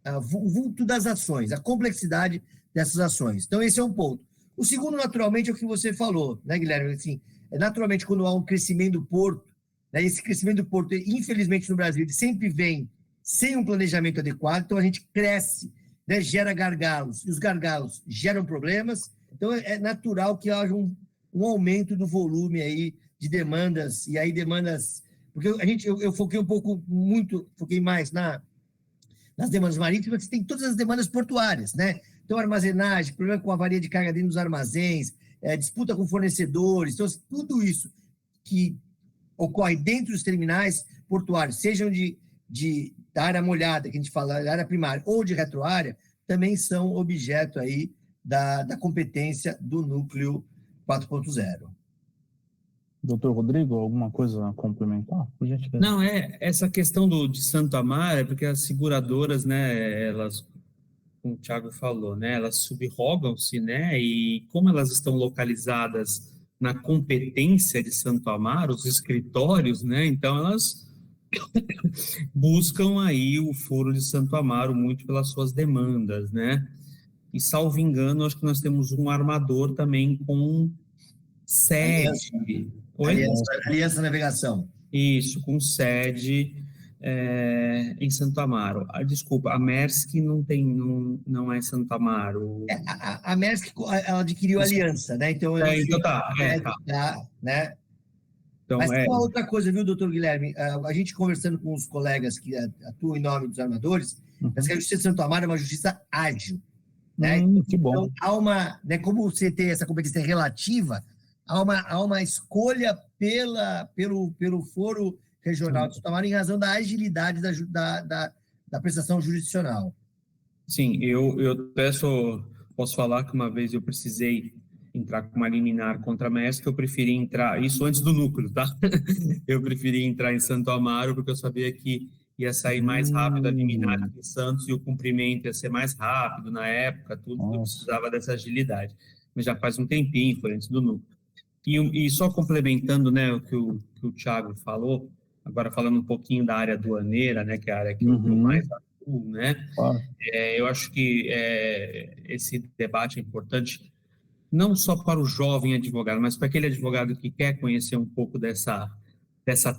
o vulto das ações, a complexidade dessas ações. Então, esse é um ponto. O segundo, naturalmente, é o que você falou, né, Guilherme? Assim, naturalmente, quando há um crescimento do porto, né, esse crescimento do porto, infelizmente, no Brasil, ele sempre vem sem um planejamento adequado, então a gente cresce, né, gera gargalos, e os gargalos geram problemas, então é natural que haja um aumento do volume aí de demandas, e aí demandas... Porque eu foquei mais nas demandas marítimas, porque tem todas as demandas portuárias, né? Então, armazenagem, problema com avaria de carga dentro dos armazéns, disputa com fornecedores, então, tudo isso que ocorre dentro dos terminais portuários, sejam da área molhada, que a gente fala, da área primária, ou de retroárea, também são objeto aí da competência do núcleo 4.0. Doutor Rodrigo, alguma coisa a complementar? Por gentileza. Não, essa questão de Santo Amaro é porque as seguradoras, né, elas, como o Thiago falou, né, elas subrogam-se, né, e como elas estão localizadas na competência de Santo Amaro, os escritórios, né, então elas buscam aí o foro de Santo Amaro muito pelas suas demandas, né, e salvo engano, acho que nós temos um armador também com sede... Aliança Navegação. Isso, com sede em Santo Amaro. Desculpa, a Maersk não é Santo Amaro. A Maersk, ela adquiriu aliança, né? Então, então tá. Né? Então, mas tem uma outra coisa, viu, doutor Guilherme? A gente conversando com os colegas que atuam em nome dos armadores, mas que a Justiça de Santo Amaro é uma justiça ágil. Né? Que bom. Então, há uma, né, como você tem essa competência relativa, há uma escolha pelo foro regional de Santo Amaro em razão da agilidade da prestação jurisdicional. Sim, eu posso falar que uma vez eu precisei entrar com uma liminar contra a Maersk, eu preferi entrar, isso antes do núcleo, tá? Eu preferi entrar em Santo Amaro porque eu sabia que ia sair mais rápido a liminar em Santos e o cumprimento ia ser mais rápido na época, tudo que precisava dessa agilidade. Mas já faz um tempinho, foi antes do núcleo. E só complementando, né, o que o Thiago falou, agora falando um pouquinho da área aduaneira, né, que é a área que eu mais atuo, né, eu acho que esse debate é importante, não só para o jovem advogado, mas para aquele advogado que quer conhecer um pouco dessa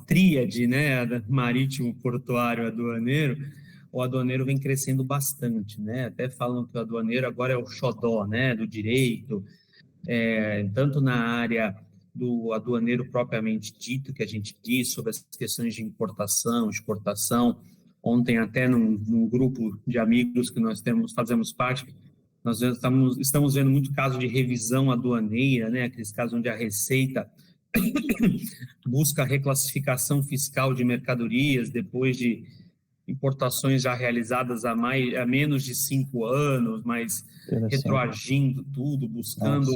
tríade, né, marítimo, portuário, aduaneiro. O aduaneiro vem crescendo bastante, né, até falam que o aduaneiro agora é o xodó, né, do direito, tanto na área do aduaneiro propriamente dito, que a gente diz sobre as questões de importação, exportação. Ontem até num grupo de amigos que nós fazemos parte, nós estamos vendo muito caso de revisão aduaneira, né, aqueles casos onde a Receita busca a reclassificação fiscal de mercadorias depois de importações já realizadas há menos de 5 anos, mas retroagindo tudo, buscando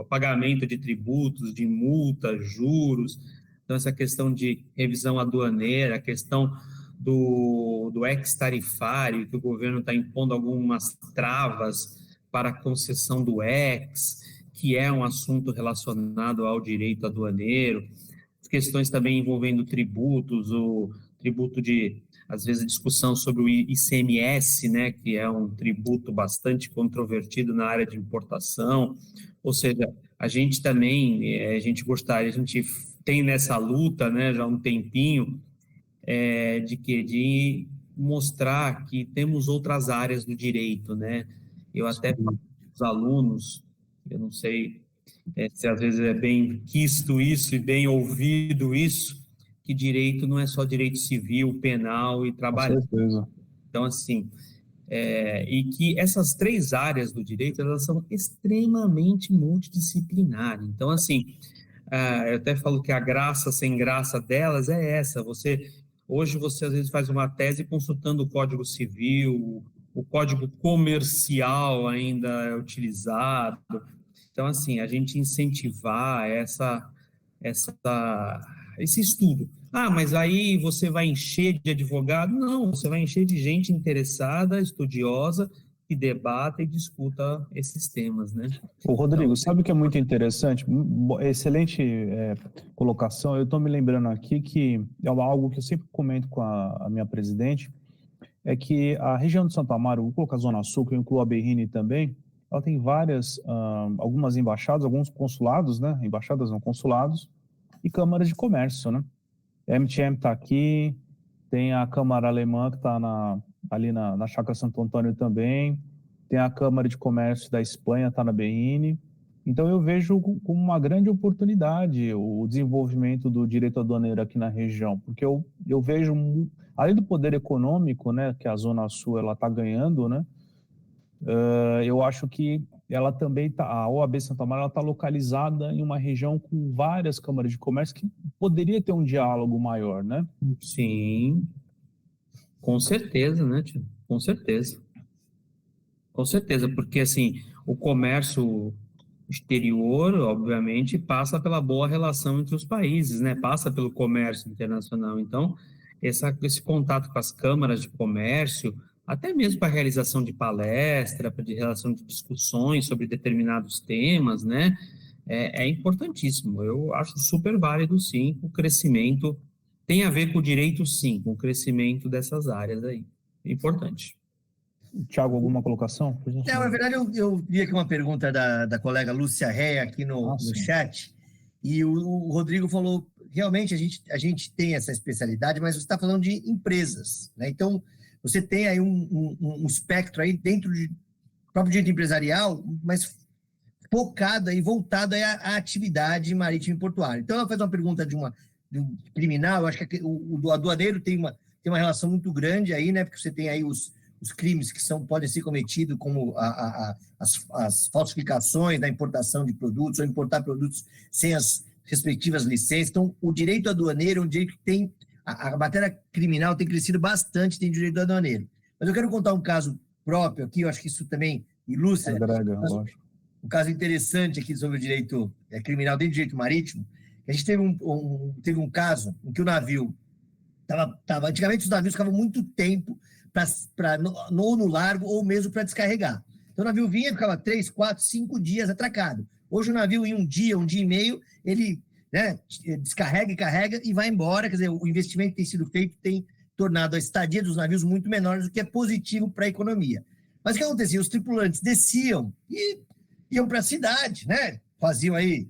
pagamento de tributos, de multas, juros. Então, essa questão de revisão aduaneira, a questão do ex-tarifário, que o governo está impondo algumas travas para a concessão do ex, que é um assunto relacionado ao direito aduaneiro, questões também envolvendo tributos, o tributo às vezes, a discussão sobre o ICMS, né, que é um tributo bastante controvertido na área de importação, ou seja, a gente também, a gente tem nessa luta, né, já há um tempinho, de mostrar que temos outras áreas do direito, né, eu até falo para os alunos, eu não sei se às vezes é bem quisto isso e bem ouvido isso, que direito não é só direito civil, penal e trabalhista. Com certeza. Então, assim, e que essas 3 áreas do direito, elas são extremamente multidisciplinares. Então, assim, eu até falo que a graça sem graça delas é essa. Hoje você às vezes faz uma tese consultando o Código Civil, o Código Comercial ainda é utilizado. Então, assim, a gente incentivar esse estudo. Mas aí você vai encher de advogado? Não, você vai encher de gente interessada, estudiosa, que debata e discuta esses temas, né? Ô, Rodrigo, sabe o que é muito interessante? Excelente colocação. Eu estou me lembrando aqui que é algo que eu sempre comento com a minha presidente, é que a região de Santo Amaro, vou colocar a Zona Sul, que eu incluo a Berrini também, ela tem algumas embaixadas, alguns consulados, né? Embaixadas não, consulados, e câmaras de comércio, né? A MTM está aqui, tem a Câmara Alemã que está ali na Chácara Santo Antônio também, tem a Câmara de Comércio da Espanha, está na Berrini. Então eu vejo como uma grande oportunidade o desenvolvimento do direito aduaneiro aqui na região, porque eu vejo, além do poder econômico, né, que a Zona Sul está ganhando, né, eu acho que ela também a OAB Santo Amaro está localizada em uma região com várias câmaras de comércio que poderia ter um diálogo maior, né? Sim, com certeza, né, tio? Com certeza. Com certeza, porque assim, o comércio exterior, obviamente, passa pela boa relação entre os países, né? Passa pelo comércio internacional. Então, esse contato com as câmaras de comércio, até mesmo para a realização de palestra, para a realização de discussões sobre determinados temas, né? É importantíssimo. Eu acho super válido, sim, o crescimento. Tem a ver com o direito, sim, com o crescimento dessas áreas aí. É importante. Tiago, alguma colocação? Na verdade, eu vi aqui uma pergunta da colega Lúcia Rea aqui no chat, e o Rodrigo falou, realmente a gente tem essa especialidade, mas você está falando de empresas, né? Então, você tem aí um espectro aí dentro do próprio direito empresarial, mas focado e voltado aí à atividade marítima e portuária. Então, ela faz uma pergunta de um criminal, eu acho que o aduaneiro tem uma relação muito grande aí, né? Porque você tem aí os crimes que podem ser cometidos, como as falsificações da importação de produtos, ou importar produtos sem as respectivas licenças. Então, o direito aduaneiro é um direito que tem... A matéria criminal tem crescido bastante, tem direito aduaneiro. Mas eu quero contar um caso próprio aqui, eu acho que isso também ilustra um caso interessante aqui sobre o direito criminal dentro do direito marítimo. A gente teve um caso em que o navio antigamente os navios ficavam muito tempo no largo ou mesmo para descarregar. Então o navio vinha, ficava 3, 4, 5 dias atracado. Hoje o navio em um dia e meio, ele, né, descarrega e carrega e vai embora. Quer dizer, o investimento que tem sido feito tem tornado a estadia dos navios muito menores, o que é positivo para a economia. Mas o que acontecia? Os tripulantes desciam e iam para a cidade, né? Faziam aí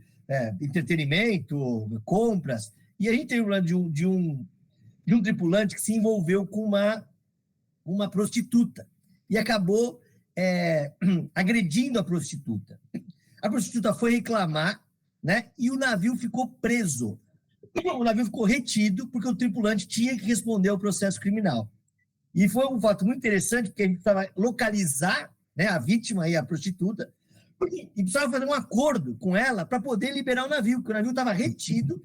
entretenimento, compras. E a gente tem o problema de um tripulante que se envolveu com uma prostituta e acabou agredindo a prostituta. A prostituta foi reclamar, né? E o navio ficou preso. O navio ficou retido porque o tripulante tinha que responder ao processo criminal. E foi um fato muito interessante, porque a gente precisava localizar, né, a vítima e a prostituta, e precisava fazer um acordo com ela para poder liberar o navio, porque o navio estava retido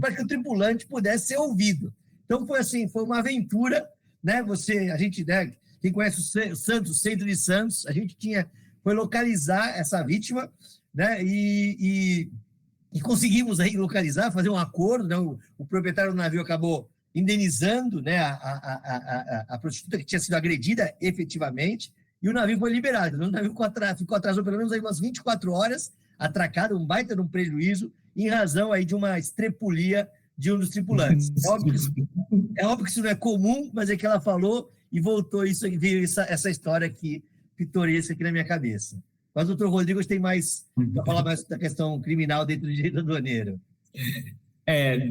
para que o tripulante pudesse ser ouvido. Então foi assim, foi uma aventura, né? A gente, né, quem conhece o Santos, o centro de Santos, a gente foi localizar essa vítima, né? E conseguimos aí localizar, fazer um acordo, né? O proprietário do navio acabou indenizando, né, a prostituta que tinha sido agredida efetivamente, e o navio foi liberado. O navio ficou atrasado pelo menos aí umas 24 horas, atracado, um baita de um prejuízo, em razão aí de uma estrepulia de um dos tripulantes. É óbvio que isso não é comum, mas é que ela falou e voltou isso, veio essa história aqui, pitoresca aqui na minha cabeça. Mas o doutor Rodrigo tem mais, para falar mais da questão criminal dentro do direito aduaneiro.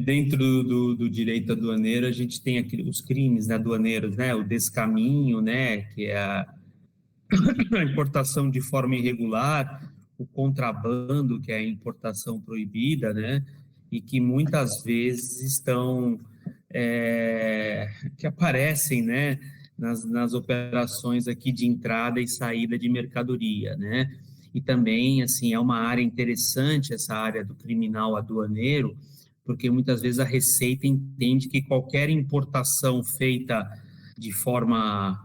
Dentro do direito aduaneiro, a gente tem os crimes, né, aduaneiros, né, o descaminho, né, que é a importação de forma irregular, o contrabando, que é a importação proibida, né, e que muitas vezes estão, que aparecem, né, nas operações aqui de entrada e saída de mercadoria, né, e também, assim, é uma área interessante, essa área do criminal aduaneiro, porque muitas vezes a Receita entende que qualquer importação feita de forma,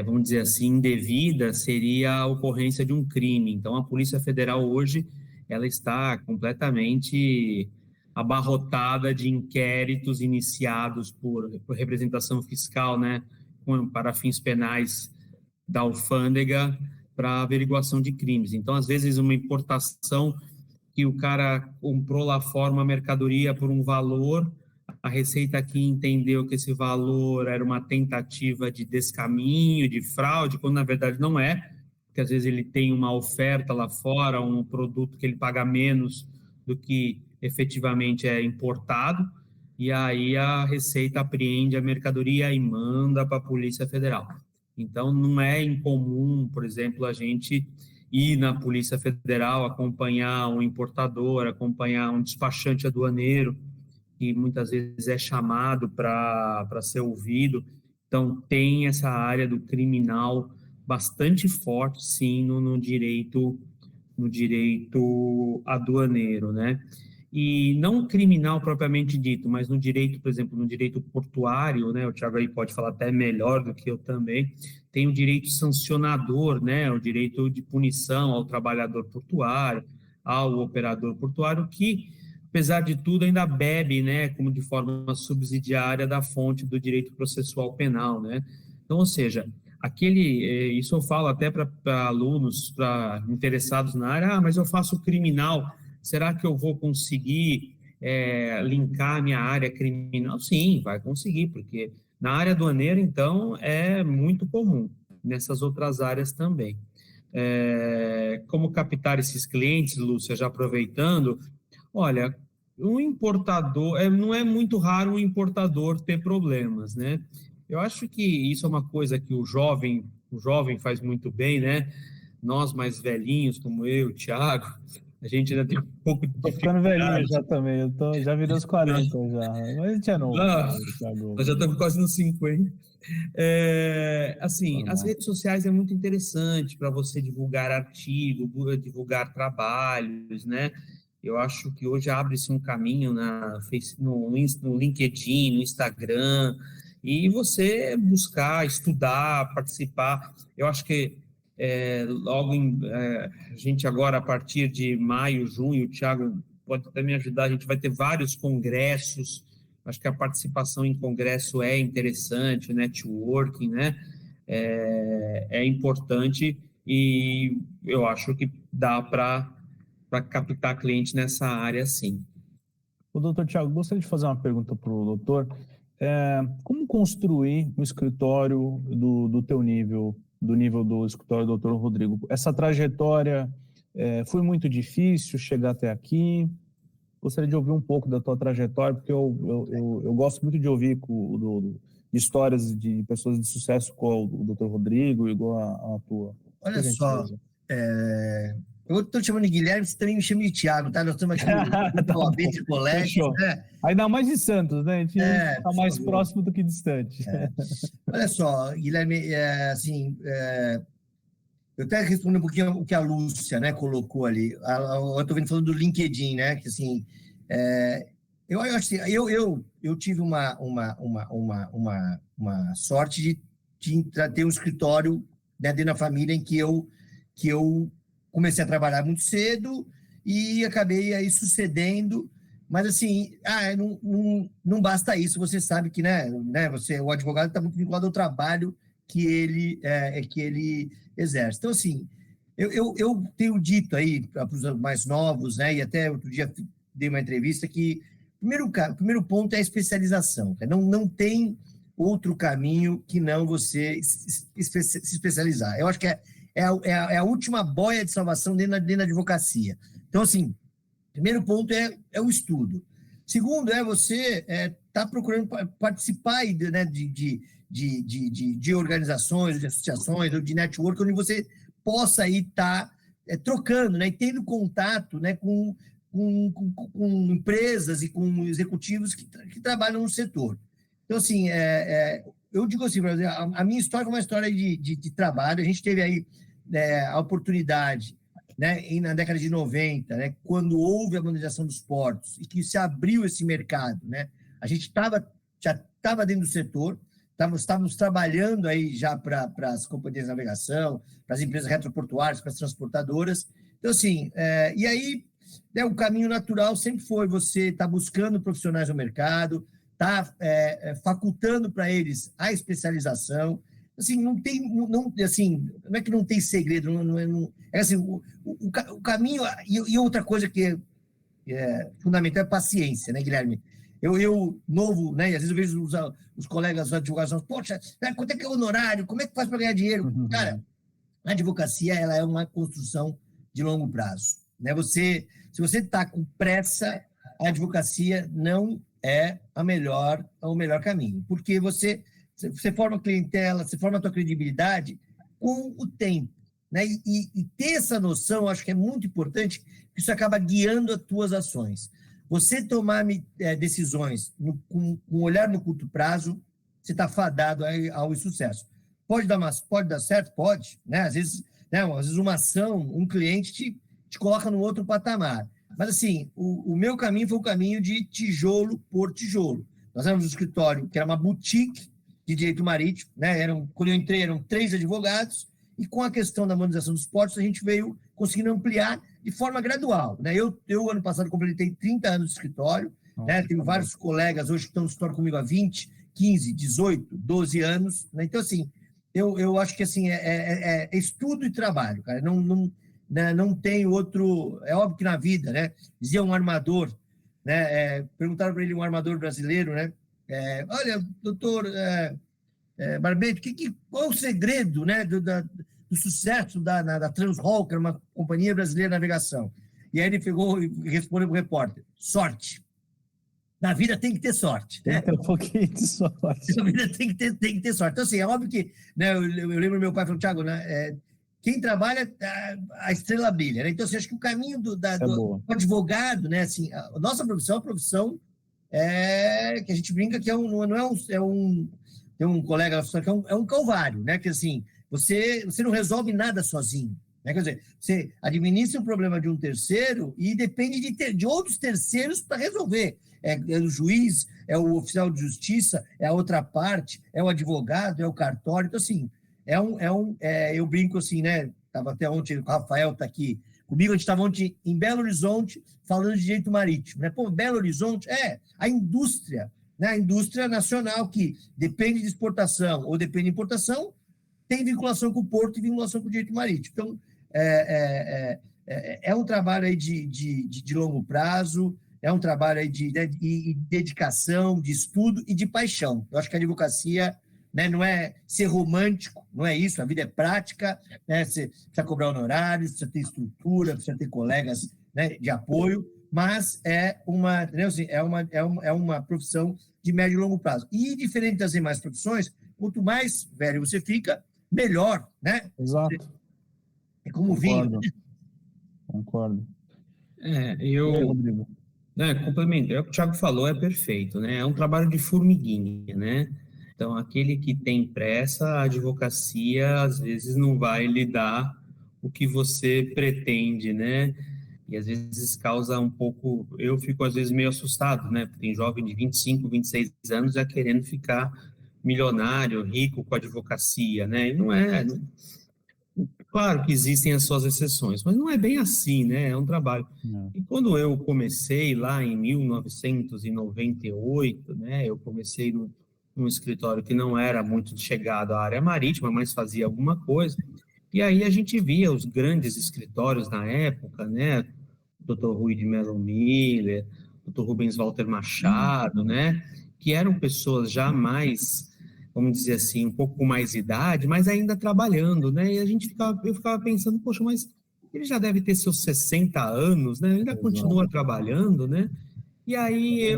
vamos dizer assim, indevida, seria a ocorrência de um crime. Então, a Polícia Federal hoje, ela está completamente abarrotada de inquéritos iniciados por representação fiscal, né, para fins penais da alfândega, para averiguação de crimes. Então, às vezes, uma importação que o cara comprou lá fora uma mercadoria por um valor, a Receita aqui entendeu que esse valor era uma tentativa de descaminho, de fraude, quando na verdade não é, porque às vezes ele tem uma oferta lá fora, um produto que ele paga menos do que efetivamente é importado, e aí a Receita apreende a mercadoria e manda para a Polícia Federal. Então, não é incomum, por exemplo, a gente ir na Polícia Federal, acompanhar um importador, acompanhar um despachante aduaneiro, que muitas vezes é chamado para ser ouvido. Então, tem essa área do criminal bastante forte, sim, no direito aduaneiro, né? E não criminal propriamente dito, mas no direito, por exemplo, no direito portuário, né? O Thiago aí pode falar até melhor do que eu também, tem o direito sancionador, né? O direito de punição ao trabalhador portuário, ao operador portuário, que, apesar de tudo, ainda bebe, né, como de forma subsidiária da fonte do direito processual penal, né? Então, ou seja, isso eu falo até para alunos, para interessados na área, mas eu faço criminal, será que eu vou conseguir linkar a minha área criminal? Sim, vai conseguir, porque na área aduaneira, então, é muito comum, nessas outras áreas também. Como captar esses clientes, Lúcia, já aproveitando, olha, um importador, não é muito raro um importador ter problemas, né? Eu acho que isso é uma coisa que o jovem faz muito bem, né? Nós mais velhinhos, como eu, o Thiago, a gente ainda tem um pouco de Tô ficando velhinho já também, já virei os 40 já, mas a gente é novo. Nós já estamos quase nos 50. Assim, as redes sociais é muito interessante para você divulgar artigos, divulgar trabalhos, né? Eu acho que hoje abre-se um caminho no LinkedIn, no Instagram, e você buscar, estudar, participar. Eu acho que a gente agora, a partir de maio, junho, o Thiago pode até me ajudar, a gente vai ter vários congressos, acho que a participação em congresso é interessante, networking, né? É importante e eu acho que dá para captar cliente nessa área, sim. O doutor Tiago, gostaria de fazer uma pergunta para o doutor. Como construir um escritório do teu nível, do nível do escritório do doutor Rodrigo? Essa trajetória foi muito difícil chegar até aqui? Gostaria de ouvir um pouco da tua trajetória, porque eu gosto muito de ouvir histórias de pessoas de sucesso igual o doutor Rodrigo, igual a tua. Olha só, eu estou te chamando de Guilherme, você também me chama de Tiago, tá? Nós estamos aqui no OAB de colégio, né? Ainda mais de Santos, né? A gente está mais próximo do que distante. Olha só, Guilherme, eu até respondo um pouquinho o que a Lúcia, né, colocou ali. Eu estou falando do LinkedIn, né? Que assim, eu acho assim, eu tive uma sorte de ter um escritório, né, dentro da família em que eu comecei a trabalhar muito cedo e acabei aí sucedendo. Mas assim, não basta isso. Você sabe que, né, o advogado está muito vinculado ao trabalho que ele exerce. Então, assim, eu tenho dito aí para os mais novos, né, e até outro dia dei uma entrevista que o primeiro ponto é a especialização. Não tem outro caminho que não você se especializar. Eu acho que é a última boia de salvação dentro da advocacia. Então, assim, primeiro ponto é o estudo. Segundo, você tá procurando participar, né, de organizações, de associações, ou de network, onde você possa aí estar trocando, né, e tendo contato, né, com empresas e com executivos que trabalham no setor. Então, assim, eu digo assim, a minha história é uma história de trabalho. A gente teve aí a oportunidade, né, na década de 90, né, quando houve a modernização dos portos e que se abriu esse mercado, né, a gente já estava dentro do setor, estávamos trabalhando aí já para as companhias de navegação, para as empresas retroportuárias, para as transportadoras. Então, assim, e aí, né, o caminho natural sempre foi você estar buscando profissionais no mercado, tá facultando para eles a especialização. Assim, não é que não tem segredo, assim, o caminho, e outra coisa que é fundamental é paciência, né, Guilherme? Eu novo, né, e às vezes eu vejo os colegas advogados, poxa, quanto é que é o honorário? Como é que faz para ganhar dinheiro? Cara, a advocacia, ela é uma construção de longo prazo, né? Se você está com pressa, a advocacia não é o melhor caminho, porque você forma clientela, você forma a tua credibilidade com o tempo, né? E ter essa noção, eu acho que é muito importante, que isso acaba guiando as tuas ações. Você tomar decisões com um olhar no curto prazo, você está fadado ao insucesso. Pode dar certo? Pode, né? Às vezes uma ação, um cliente te coloca num outro patamar. Mas, assim, o meu caminho foi o caminho de tijolo por tijolo. Nós éramos um escritório que era uma boutique de direito marítimo, né? Quando eu entrei, eram 3 advogados, e com a questão da modernização dos portos, a gente veio conseguindo ampliar de forma gradual, né? Eu ano passado, completei 30 anos de escritório, né? Tenho vários colegas hoje que estão no escritório comigo há 20, 15, 18, 12 anos, né? Então, assim, eu acho que assim, é estudo e trabalho, cara. Não tem outro... É óbvio que na vida, né? Dizia um armador, né? Perguntaram para ele, um armador brasileiro, né? Olha, doutor Barbeto, qual é o segredo, né, do sucesso da Transhol, que era uma companhia brasileira de navegação? E aí ele pegou e respondeu para o repórter: sorte. Na vida tem que ter sorte. Tem que ter um pouquinho de sorte. Na vida tem que ter sorte. Então, assim, é óbvio que, né, eu lembro meu pai falando, Tiago, né, quem trabalha, a estrela brilha, né? Então, assim, acho que o caminho do advogado, né, assim, a nossa profissão é uma profissão que a gente brinca que tem um colega que é um calvário, né? Que assim, você não resolve nada sozinho, né? Quer dizer, você administra um problema de um terceiro e depende de outros terceiros para resolver. É o juiz, é o oficial de justiça, é a outra parte, é o advogado, é o cartório. Então, assim, eu brinco assim, né? Estava até ontem, o Rafael está aqui Comigo, a gente estava ontem em Belo Horizonte falando de direito marítimo, né? Pô, Belo Horizonte a indústria, né? A indústria nacional que depende de exportação ou depende de importação, tem vinculação com o porto e vinculação com o direito marítimo. Então, é um trabalho aí de longo prazo, é um trabalho aí de dedicação, de estudo e de paixão. Eu acho que a advocacia, né, não é ser romântico, não é isso, a vida é prática, né, você precisa cobrar honorários, precisa ter estrutura, precisa ter colegas, né, de apoio, mas é uma profissão de médio e longo prazo. E, diferente das demais profissões, quanto mais velho você fica, melhor, né? Exato. É como vinho. Concordo. Rodrigo. Complemento, o que o Thiago falou é perfeito, né? É um trabalho de formiguinha, né? Então, aquele que tem pressa, a advocacia, às vezes, não vai lhe dar o que você pretende, né? E, às vezes, causa um pouco... Eu fico, às vezes, meio assustado, né? Porque tem jovem de 25, 26 anos já querendo ficar milionário, rico com a advocacia, né? E não é... Claro que existem as suas exceções, mas não é bem assim, né? É um trabalho. E quando eu comecei lá em 1998, né? Eu comecei num escritório que não era muito chegado à área marítima, mas fazia alguma coisa. E aí a gente via os grandes escritórios na época, né? O Dr. Rui de Mello Miller, o Dr. Rubens Walter Machado, né? Que eram pessoas já mais, vamos dizer assim, um pouco com mais idade, mas ainda trabalhando, né? E eu ficava pensando, poxa, mas ele já deve ter seus 60 anos, né? Ainda continua trabalhando, né? E aí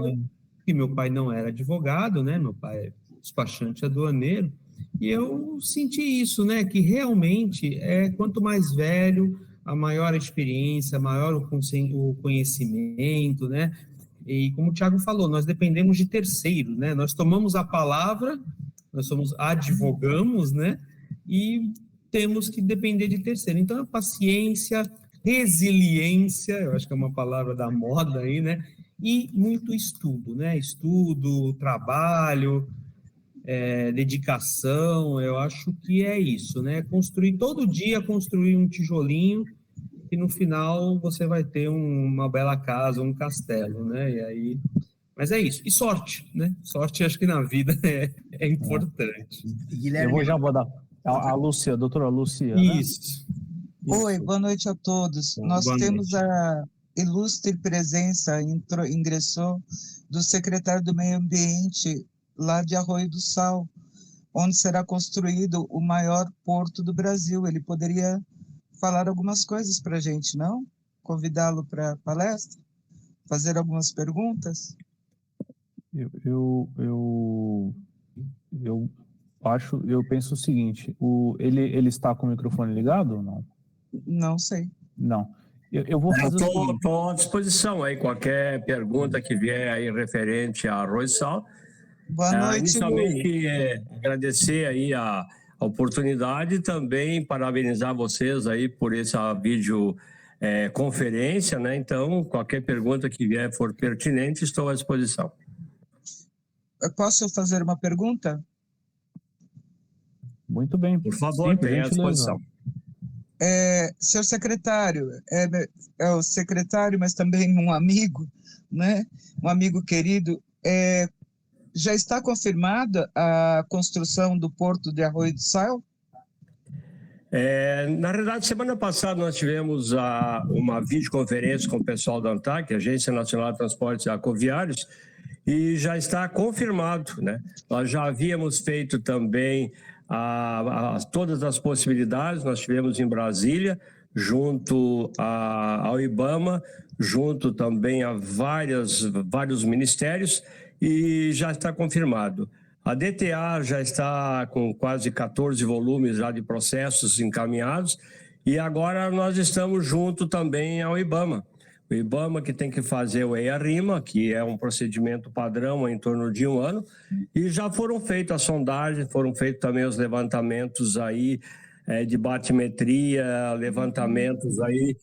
que meu pai não era advogado, né? Meu pai é despachante aduaneiro, e eu senti isso, né? Que realmente, quanto mais velho, a maior a experiência, maior o conhecimento, né? E como o Thiago falou, nós dependemos de terceiros, né? Nós tomamos a palavra, advogamos, né? E temos que depender de terceiro. Então, a paciência, resiliência, eu acho que é uma palavra da moda aí, né? E muito estudo, né? Estudo, trabalho, dedicação, eu acho que é isso, né? Todo dia construir um tijolinho e no final você vai ter uma bela casa, um castelo, né? E aí... Mas é isso. E sorte, né? Sorte, acho que na vida é importante. Guilherme, eu vou dar a Lúcia, doutora Lúcia. Isso. Né? Oi, boa noite a todos. Nós temos a ilustre presença, ingressou, do secretário do Meio Ambiente lá de Arroio do Sal, onde será construído o maior porto do Brasil. Ele poderia falar algumas coisas para a gente, não? Convidá-lo para a palestra? Fazer algumas perguntas? Eu penso o seguinte, ele está com o microfone ligado ou não? Não sei. Não. Eu vou fazer Estou à disposição aí, qualquer pergunta que vier aí referente a Arroio do Sal. Boa noite, inicialmente, agradecer aí a oportunidade e também parabenizar vocês aí por essa videoconferência, né? Então, qualquer pergunta que vier for pertinente, estou à disposição. Eu posso fazer uma pergunta? Muito bem. Por favor, tenha à disposição. Senhor secretário, é o secretário, mas também um amigo, né? Um amigo querido. Já está confirmada a construção do Porto de Arroio do Sal? Na realidade, semana passada nós tivemos uma videoconferência com o pessoal da ANTAC, Agência Nacional de Transportes Aquaviários, e já está confirmado, né? Nós já havíamos feito também todas as possibilidades, nós tivemos em Brasília, junto ao IBAMA, junto também a vários ministérios, e já está confirmado. A DTA já está com quase 14 volumes já de processos encaminhados, e agora nós estamos junto também ao IBAMA. O IBAMA que tem que fazer o EIA-RIMA, que é um procedimento padrão em torno de 1 ano, e já foram feitas as sondagens, foram feitos também os levantamentos aí de batimetria, levantamentos aí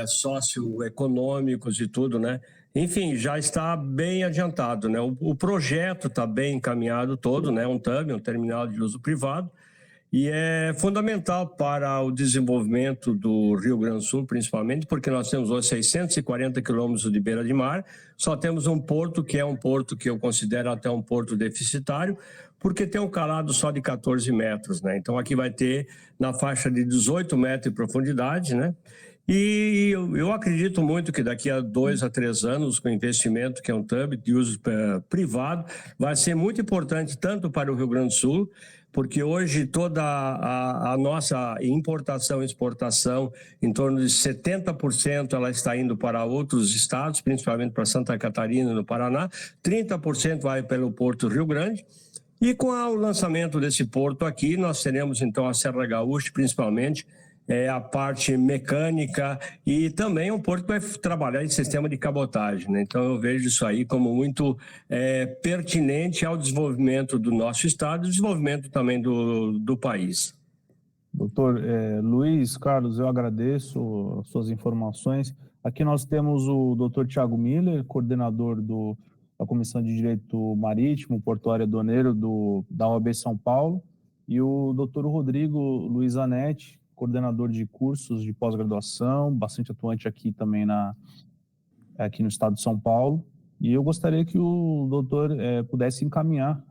socioeconômicos e tudo, né? Enfim, já está bem adiantado, né? O projeto está bem encaminhado todo, né? Um TAM, um terminal de uso privado, e é fundamental para o desenvolvimento do Rio Grande do Sul, principalmente, porque nós temos hoje 640 quilômetros de beira de mar, só temos um porto, que é um porto que eu considero até um porto deficitário, porque tem um calado só de 14 metros, né? Então aqui vai ter na faixa de 18 metros de profundidade, né? E eu acredito muito que daqui a 2 a 3 anos, com o investimento que é um tub de uso privado, vai ser muito importante tanto para o Rio Grande do Sul, porque hoje toda a nossa importação e exportação, em torno de 70%, ela está indo para outros estados, principalmente para Santa Catarina e no Paraná, 30% vai pelo Porto Rio Grande, e com o lançamento desse porto aqui, nós teremos então a Serra Gaúcha, principalmente, a parte mecânica e também um porto que vai trabalhar em sistema de cabotagem, né? Então eu vejo isso aí como muito pertinente ao desenvolvimento do nosso estado e desenvolvimento também do país. Doutor Luiz Carlos, eu agradeço as suas informações. Aqui nós temos o doutor Thiago Miller, coordenador da Comissão de Direito Marítimo, Portuário e Aduaneiro da OAB São Paulo, e o doutor Rodrigo Luiz Zanetti, coordenador de cursos de pós-graduação, bastante atuante aqui também aqui no estado de São Paulo. E eu gostaria que o doutor pudesse encaminhar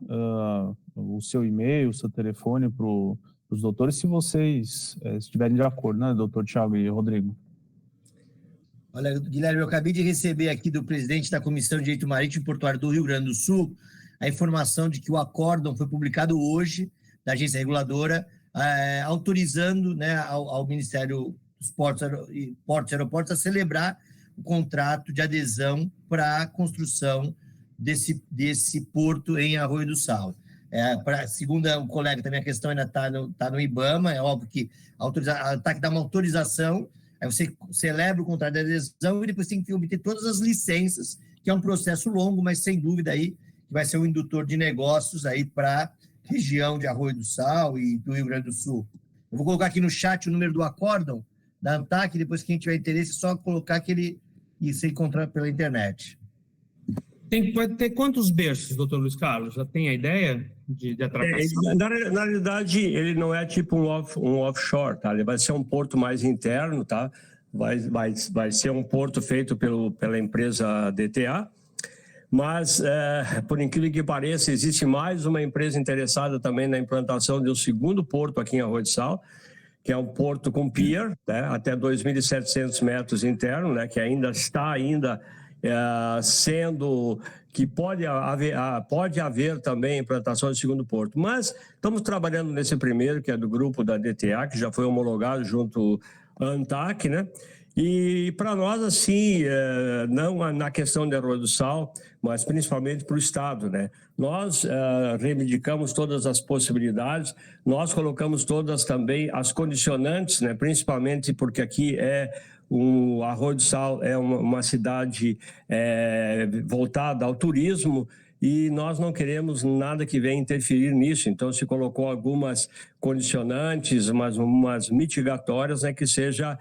o seu e-mail, o seu telefone para os doutores, se vocês estiverem de acordo, né, doutor Thiago e Rodrigo? Olha, Guilherme, eu acabei de receber aqui do presidente da Comissão de Direito Marítimo e Portuário do Rio Grande do Sul a informação de que o acórdão foi publicado hoje da agência reguladora, autorizando, né, ao Ministério dos Portos e Aeroportos a celebrar o contrato de adesão para a construção desse porto em Arroio do Sal. Segundo o colega, também a questão ainda está no IBAMA, é óbvio que a ANTAC dá uma autorização, aí você celebra o contrato de adesão e depois tem que obter todas as licenças, que é um processo longo, mas sem dúvida aí vai ser um indutor de negócios aí para região de Arroio do Sal e do Rio Grande do Sul. Eu vou colocar aqui no chat o número do acórdão da ANTAC, depois quem tiver interesse é só colocar que ele se encontrar pela internet. Pode ter quantos berços, doutor Luiz Carlos? Já tem a ideia de atracação? Na realidade, ele não é tipo um offshore, tá? Ele vai ser um porto mais interno, tá? Vai ser um porto feito pela empresa DTA, mas, por incrível que pareça, existe mais uma empresa interessada também na implantação de um segundo porto aqui em Arroio do Sal, que é um porto com pier, né, até 2.700 metros interno, né, que ainda está sendo, que pode haver também implantação de segundo porto. Mas estamos trabalhando nesse primeiro, que é do grupo da DTA, que já foi homologado junto à ANTAC, né? E para nós, assim, não na questão de Arroio do Sal, mas principalmente para o Estado, né? Nós reivindicamos todas as possibilidades, nós colocamos todas também as condicionantes, né? Principalmente porque aqui o Arroio do Sal é uma cidade voltada ao turismo, e nós não queremos nada que venha interferir nisso. Então, se colocou algumas condicionantes, umas mitigatórias, né, que seja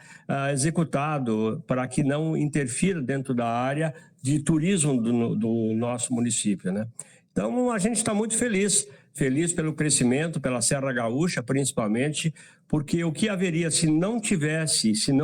executado para que não interfira dentro da área de turismo do nosso município, né? Então, a gente está muito feliz pelo crescimento, pela Serra Gaúcha, principalmente, porque o que haveria se não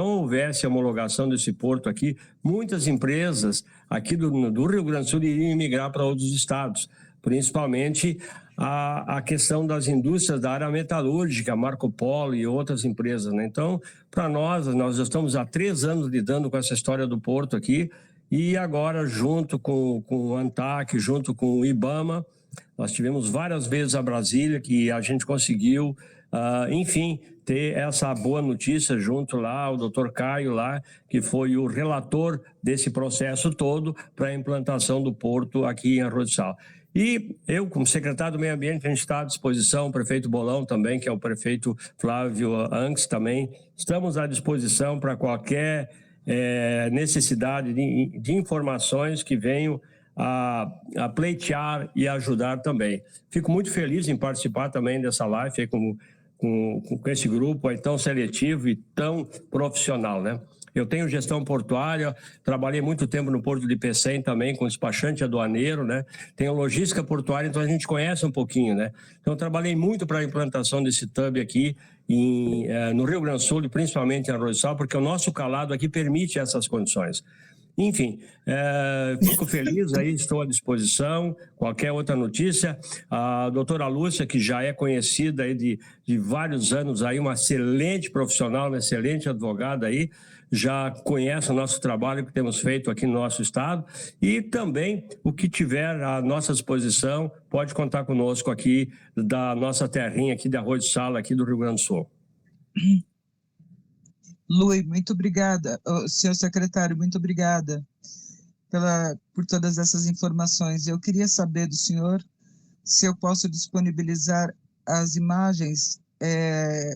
houvesse a homologação desse porto aqui, muitas empresas aqui do Rio Grande do Sul iriam migrar para outros estados, principalmente a questão das indústrias da área metalúrgica, Marco Polo e outras empresas, né? Então, para nós estamos há 3 anos lidando com essa história do porto aqui, e agora, junto com o ANTAC, junto com o IBAMA, nós tivemos várias vezes a Brasília, que a gente conseguiu, enfim, ter essa boa notícia junto lá, o doutor Caio lá, que foi o relator desse processo todo para a implantação do porto aqui em Arroio do Sal. E eu, como secretário do Meio Ambiente, a gente está à disposição, o prefeito Bolão também, que é o prefeito Flávio Anx também, estamos à disposição para qualquer necessidade de informações que venham a pleitear e ajudar também. Fico muito feliz em participar também dessa live com esse grupo aí tão seletivo e tão profissional, né? Eu tenho gestão portuária, trabalhei muito tempo no Porto de Pecém também, com despachante aduaneiro, né? Tenho logística portuária, então a gente conhece um pouquinho, né? Então eu trabalhei muito para a implantação desse TUB aqui no Rio Grande do Sul, e principalmente em Arroio do Sal, porque o nosso calado aqui permite essas condições. Enfim, fico feliz aí, estou à disposição. Qualquer outra notícia, a doutora Lúcia, que já é conhecida aí de vários anos, aí, uma excelente profissional, uma excelente advogada aí, já conhece o nosso trabalho que temos feito aqui no nosso estado, e também o que tiver à nossa disposição, pode contar conosco aqui da nossa terrinha aqui de Arroio do Sal, aqui do Rio Grande do Sul. Lui, muito obrigada. Senhor secretário, muito obrigada por todas essas informações. Eu queria saber do senhor se eu posso disponibilizar as imagens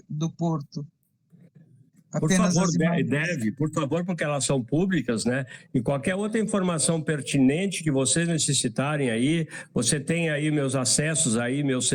do porto. Por favor, deve, por favor, porque elas são públicas, né? E qualquer outra informação pertinente que vocês necessitarem aí, você tem aí meus acessos aí, meus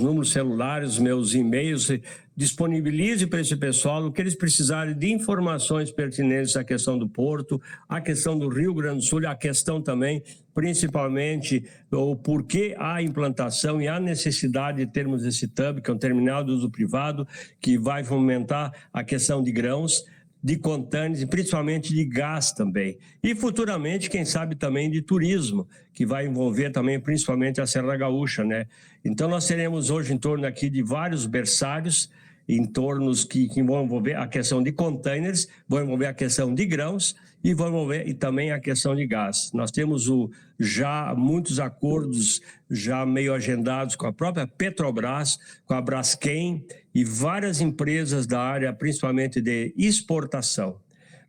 números celulares, meus e-mails, disponibilize para esse pessoal o que eles precisarem de informações pertinentes à questão do Porto, à questão do Rio Grande do Sul, à questão também, principalmente, o porquê há implantação e a necessidade de termos esse TUB, que é um terminal de uso privado, que vai fomentar a questão de grãos, de contêineres e principalmente de gás também. E futuramente, quem sabe também de turismo, que vai envolver também principalmente a Serra Gaúcha, né? Então nós teremos hoje em torno aqui de vários berçários, em torno que vão envolver a questão de contêineres, vão envolver a questão de grãos e vão envolver também a questão de gás. Nós temos já muitos acordos já meio agendados com a própria Petrobras, com a Braskem e várias empresas da área, principalmente de exportação.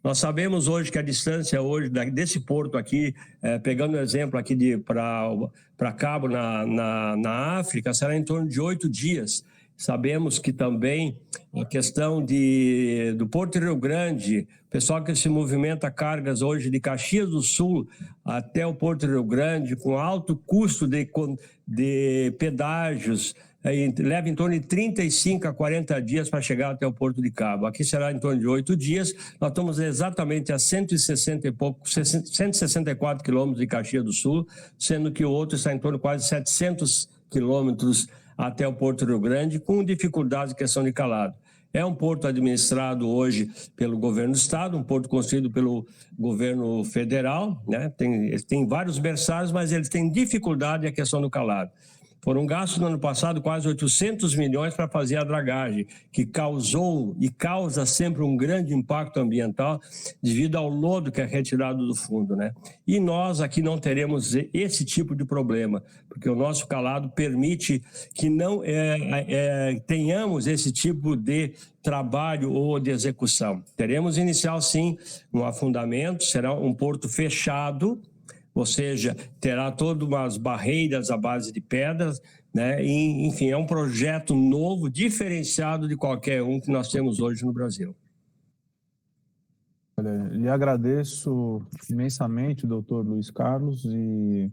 Nós sabemos hoje que a distância hoje desse porto aqui, pegando o exemplo aqui para Cabo, na África, será em torno de 8 dias. Sabemos que também a questão do Porto Rio Grande, o pessoal que se movimenta cargas hoje de Caxias do Sul até o Porto Rio Grande, com alto custo de pedágios, leva em torno de 35 a 40 dias para chegar até o Porto de Cabo. Aqui será em torno de 8 dias. Nós estamos exatamente a 164 quilômetros de Caxias do Sul, sendo que o outro está em torno de quase 700 quilômetros até o Porto Rio Grande, com dificuldades de questão de calado. É um porto administrado hoje pelo governo do estado, um porto construído pelo governo federal, né? Tem vários berçários, mas eles têm dificuldade na questão do calado. Foram gastos no ano passado quase 800 milhões para fazer a dragagem, que causou e causa sempre um grande impacto ambiental devido ao lodo que é retirado do fundo, né? E nós aqui não teremos esse tipo de problema, porque o nosso calado permite que não tenhamos esse tipo de trabalho ou de execução. Teremos inicial, sim, um afundamento, será um porto fechado, ou seja, terá todas umas barreiras à base de pedras, né? E, enfim, é um projeto novo, diferenciado de qualquer um que nós temos hoje no Brasil. Olha, lhe agradeço imensamente, doutor Luiz Carlos, e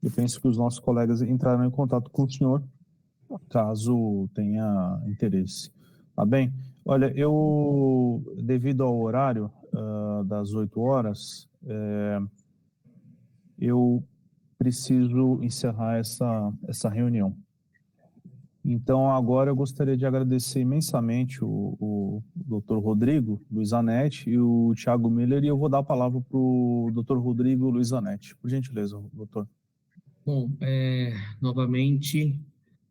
eu penso que os nossos colegas entrarão em contato com o senhor, caso tenha interesse. Tá bem? Olha, devido ao horário das 8 horas, eu preciso encerrar essa reunião. Então, agora eu gostaria de agradecer imensamente o Dr. Rodrigo Luiz Zanetti e o Thiago Miller, e eu vou dar a palavra para o Dr. Rodrigo Luiz Zanetti. Por gentileza, doutor. Bom, novamente,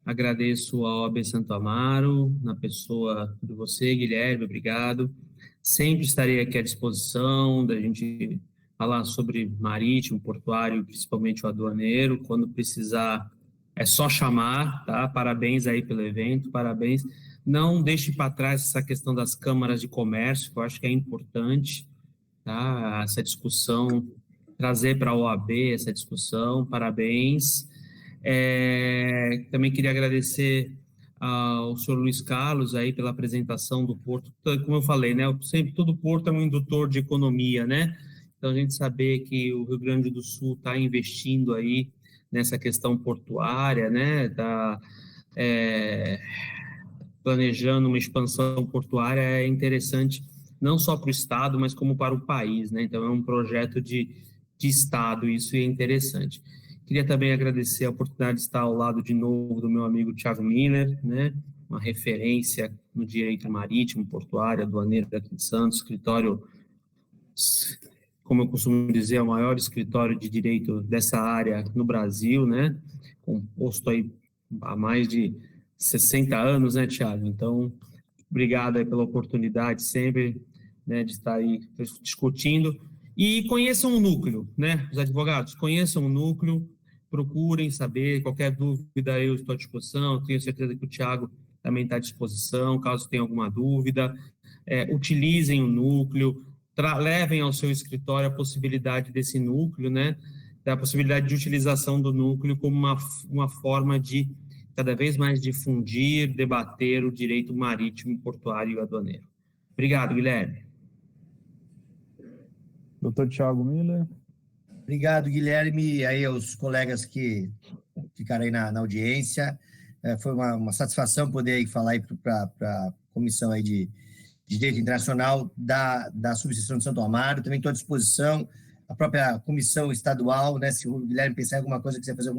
agradeço ao OAB Santo Amaro, na pessoa de você, Guilherme, obrigado. Sempre estarei aqui à disposição da gente falar sobre marítimo, portuário, principalmente o aduaneiro. Quando precisar, é só chamar, tá? Parabéns aí pelo evento, parabéns. Não deixe para trás essa questão das câmaras de comércio, que eu acho que é importante, tá? Essa discussão, trazer para a OAB essa discussão, parabéns. Também queria agradecer ao senhor Luiz Carlos aí pela apresentação do porto. Como eu falei, né? Sempre todo porto é um indutor de economia, né? Então, a gente saber que o Rio Grande do Sul está investindo aí nessa questão portuária, né? Está planejando uma expansão portuária, é interessante não só para o Estado, mas como para o país, né? Então, é um projeto de Estado, isso é interessante. Queria também agradecer a oportunidade de estar ao lado de novo do meu amigo Thiago Miller, né? Uma referência no direito marítimo, portuário, aduaneiro daqui de Santos, escritório, como eu costumo dizer, é o maior escritório de direito dessa área no Brasil, né? Composto aí há mais de 60 anos, né, Thiago? Então, obrigado aí pela oportunidade sempre, né, de estar aí discutindo. E conheçam o núcleo, né? Os advogados, conheçam o núcleo, procurem saber, qualquer dúvida eu estou à disposição, tenho certeza que o Thiago também está à disposição, caso tenha alguma dúvida, utilizem o núcleo, levem ao seu escritório a possibilidade desse núcleo, né? Da possibilidade de utilização do núcleo como uma forma de cada vez mais difundir, debater o direito marítimo, portuário e aduaneiro. Obrigado, Guilherme. Dr. Thiago Miller. Obrigado, Guilherme, aí aos colegas que ficaram aí na audiência. Foi uma satisfação poder aí falar aí para a Comissão aí de Direito Internacional da Subseção de Santo Amaro. Também estou à disposição, a própria Comissão Estadual, né, se o Guilherme pensar em alguma coisa, quiser fazer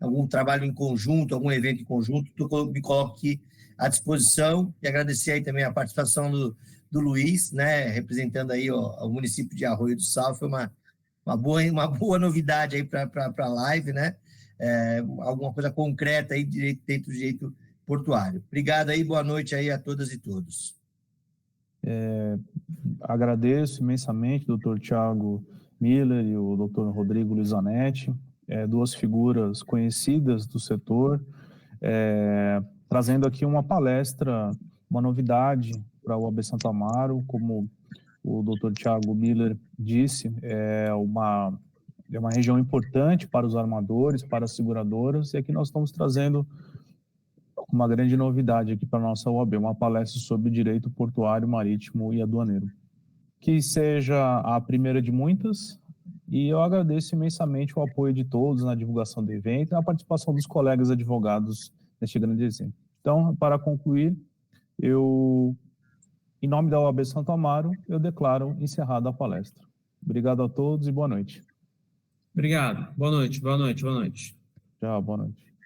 algum trabalho em conjunto, algum evento em conjunto, me coloco aqui à disposição, e agradecer aí também a participação do Luiz, né, representando aí o município de Arroio do Sal. Foi uma boa novidade aí para a live, né? Alguma coisa concreta aí dentro do direito portuário. Obrigado aí, boa noite aí a todas e todos. Agradeço imensamente o Dr. Thiago Miller e o Dr. Rodrigo Luizanetti, duas figuras conhecidas do setor, trazendo aqui uma palestra, uma novidade para o OAB Santo Amaro. Como o Dr. Thiago Miller disse, é uma região importante para os armadores, para as seguradoras, e aqui nós estamos trazendo uma grande novidade aqui para a nossa OAB, uma palestra sobre direito portuário, marítimo e aduaneiro. Que seja a primeira de muitas, e eu agradeço imensamente o apoio de todos na divulgação do evento e a participação dos colegas advogados neste grande evento. Então, para concluir, em nome da OAB Santo Amaro, eu declaro encerrada a palestra. Obrigado a todos e boa noite. Obrigado. Boa noite, boa noite, boa noite. Tchau, boa noite.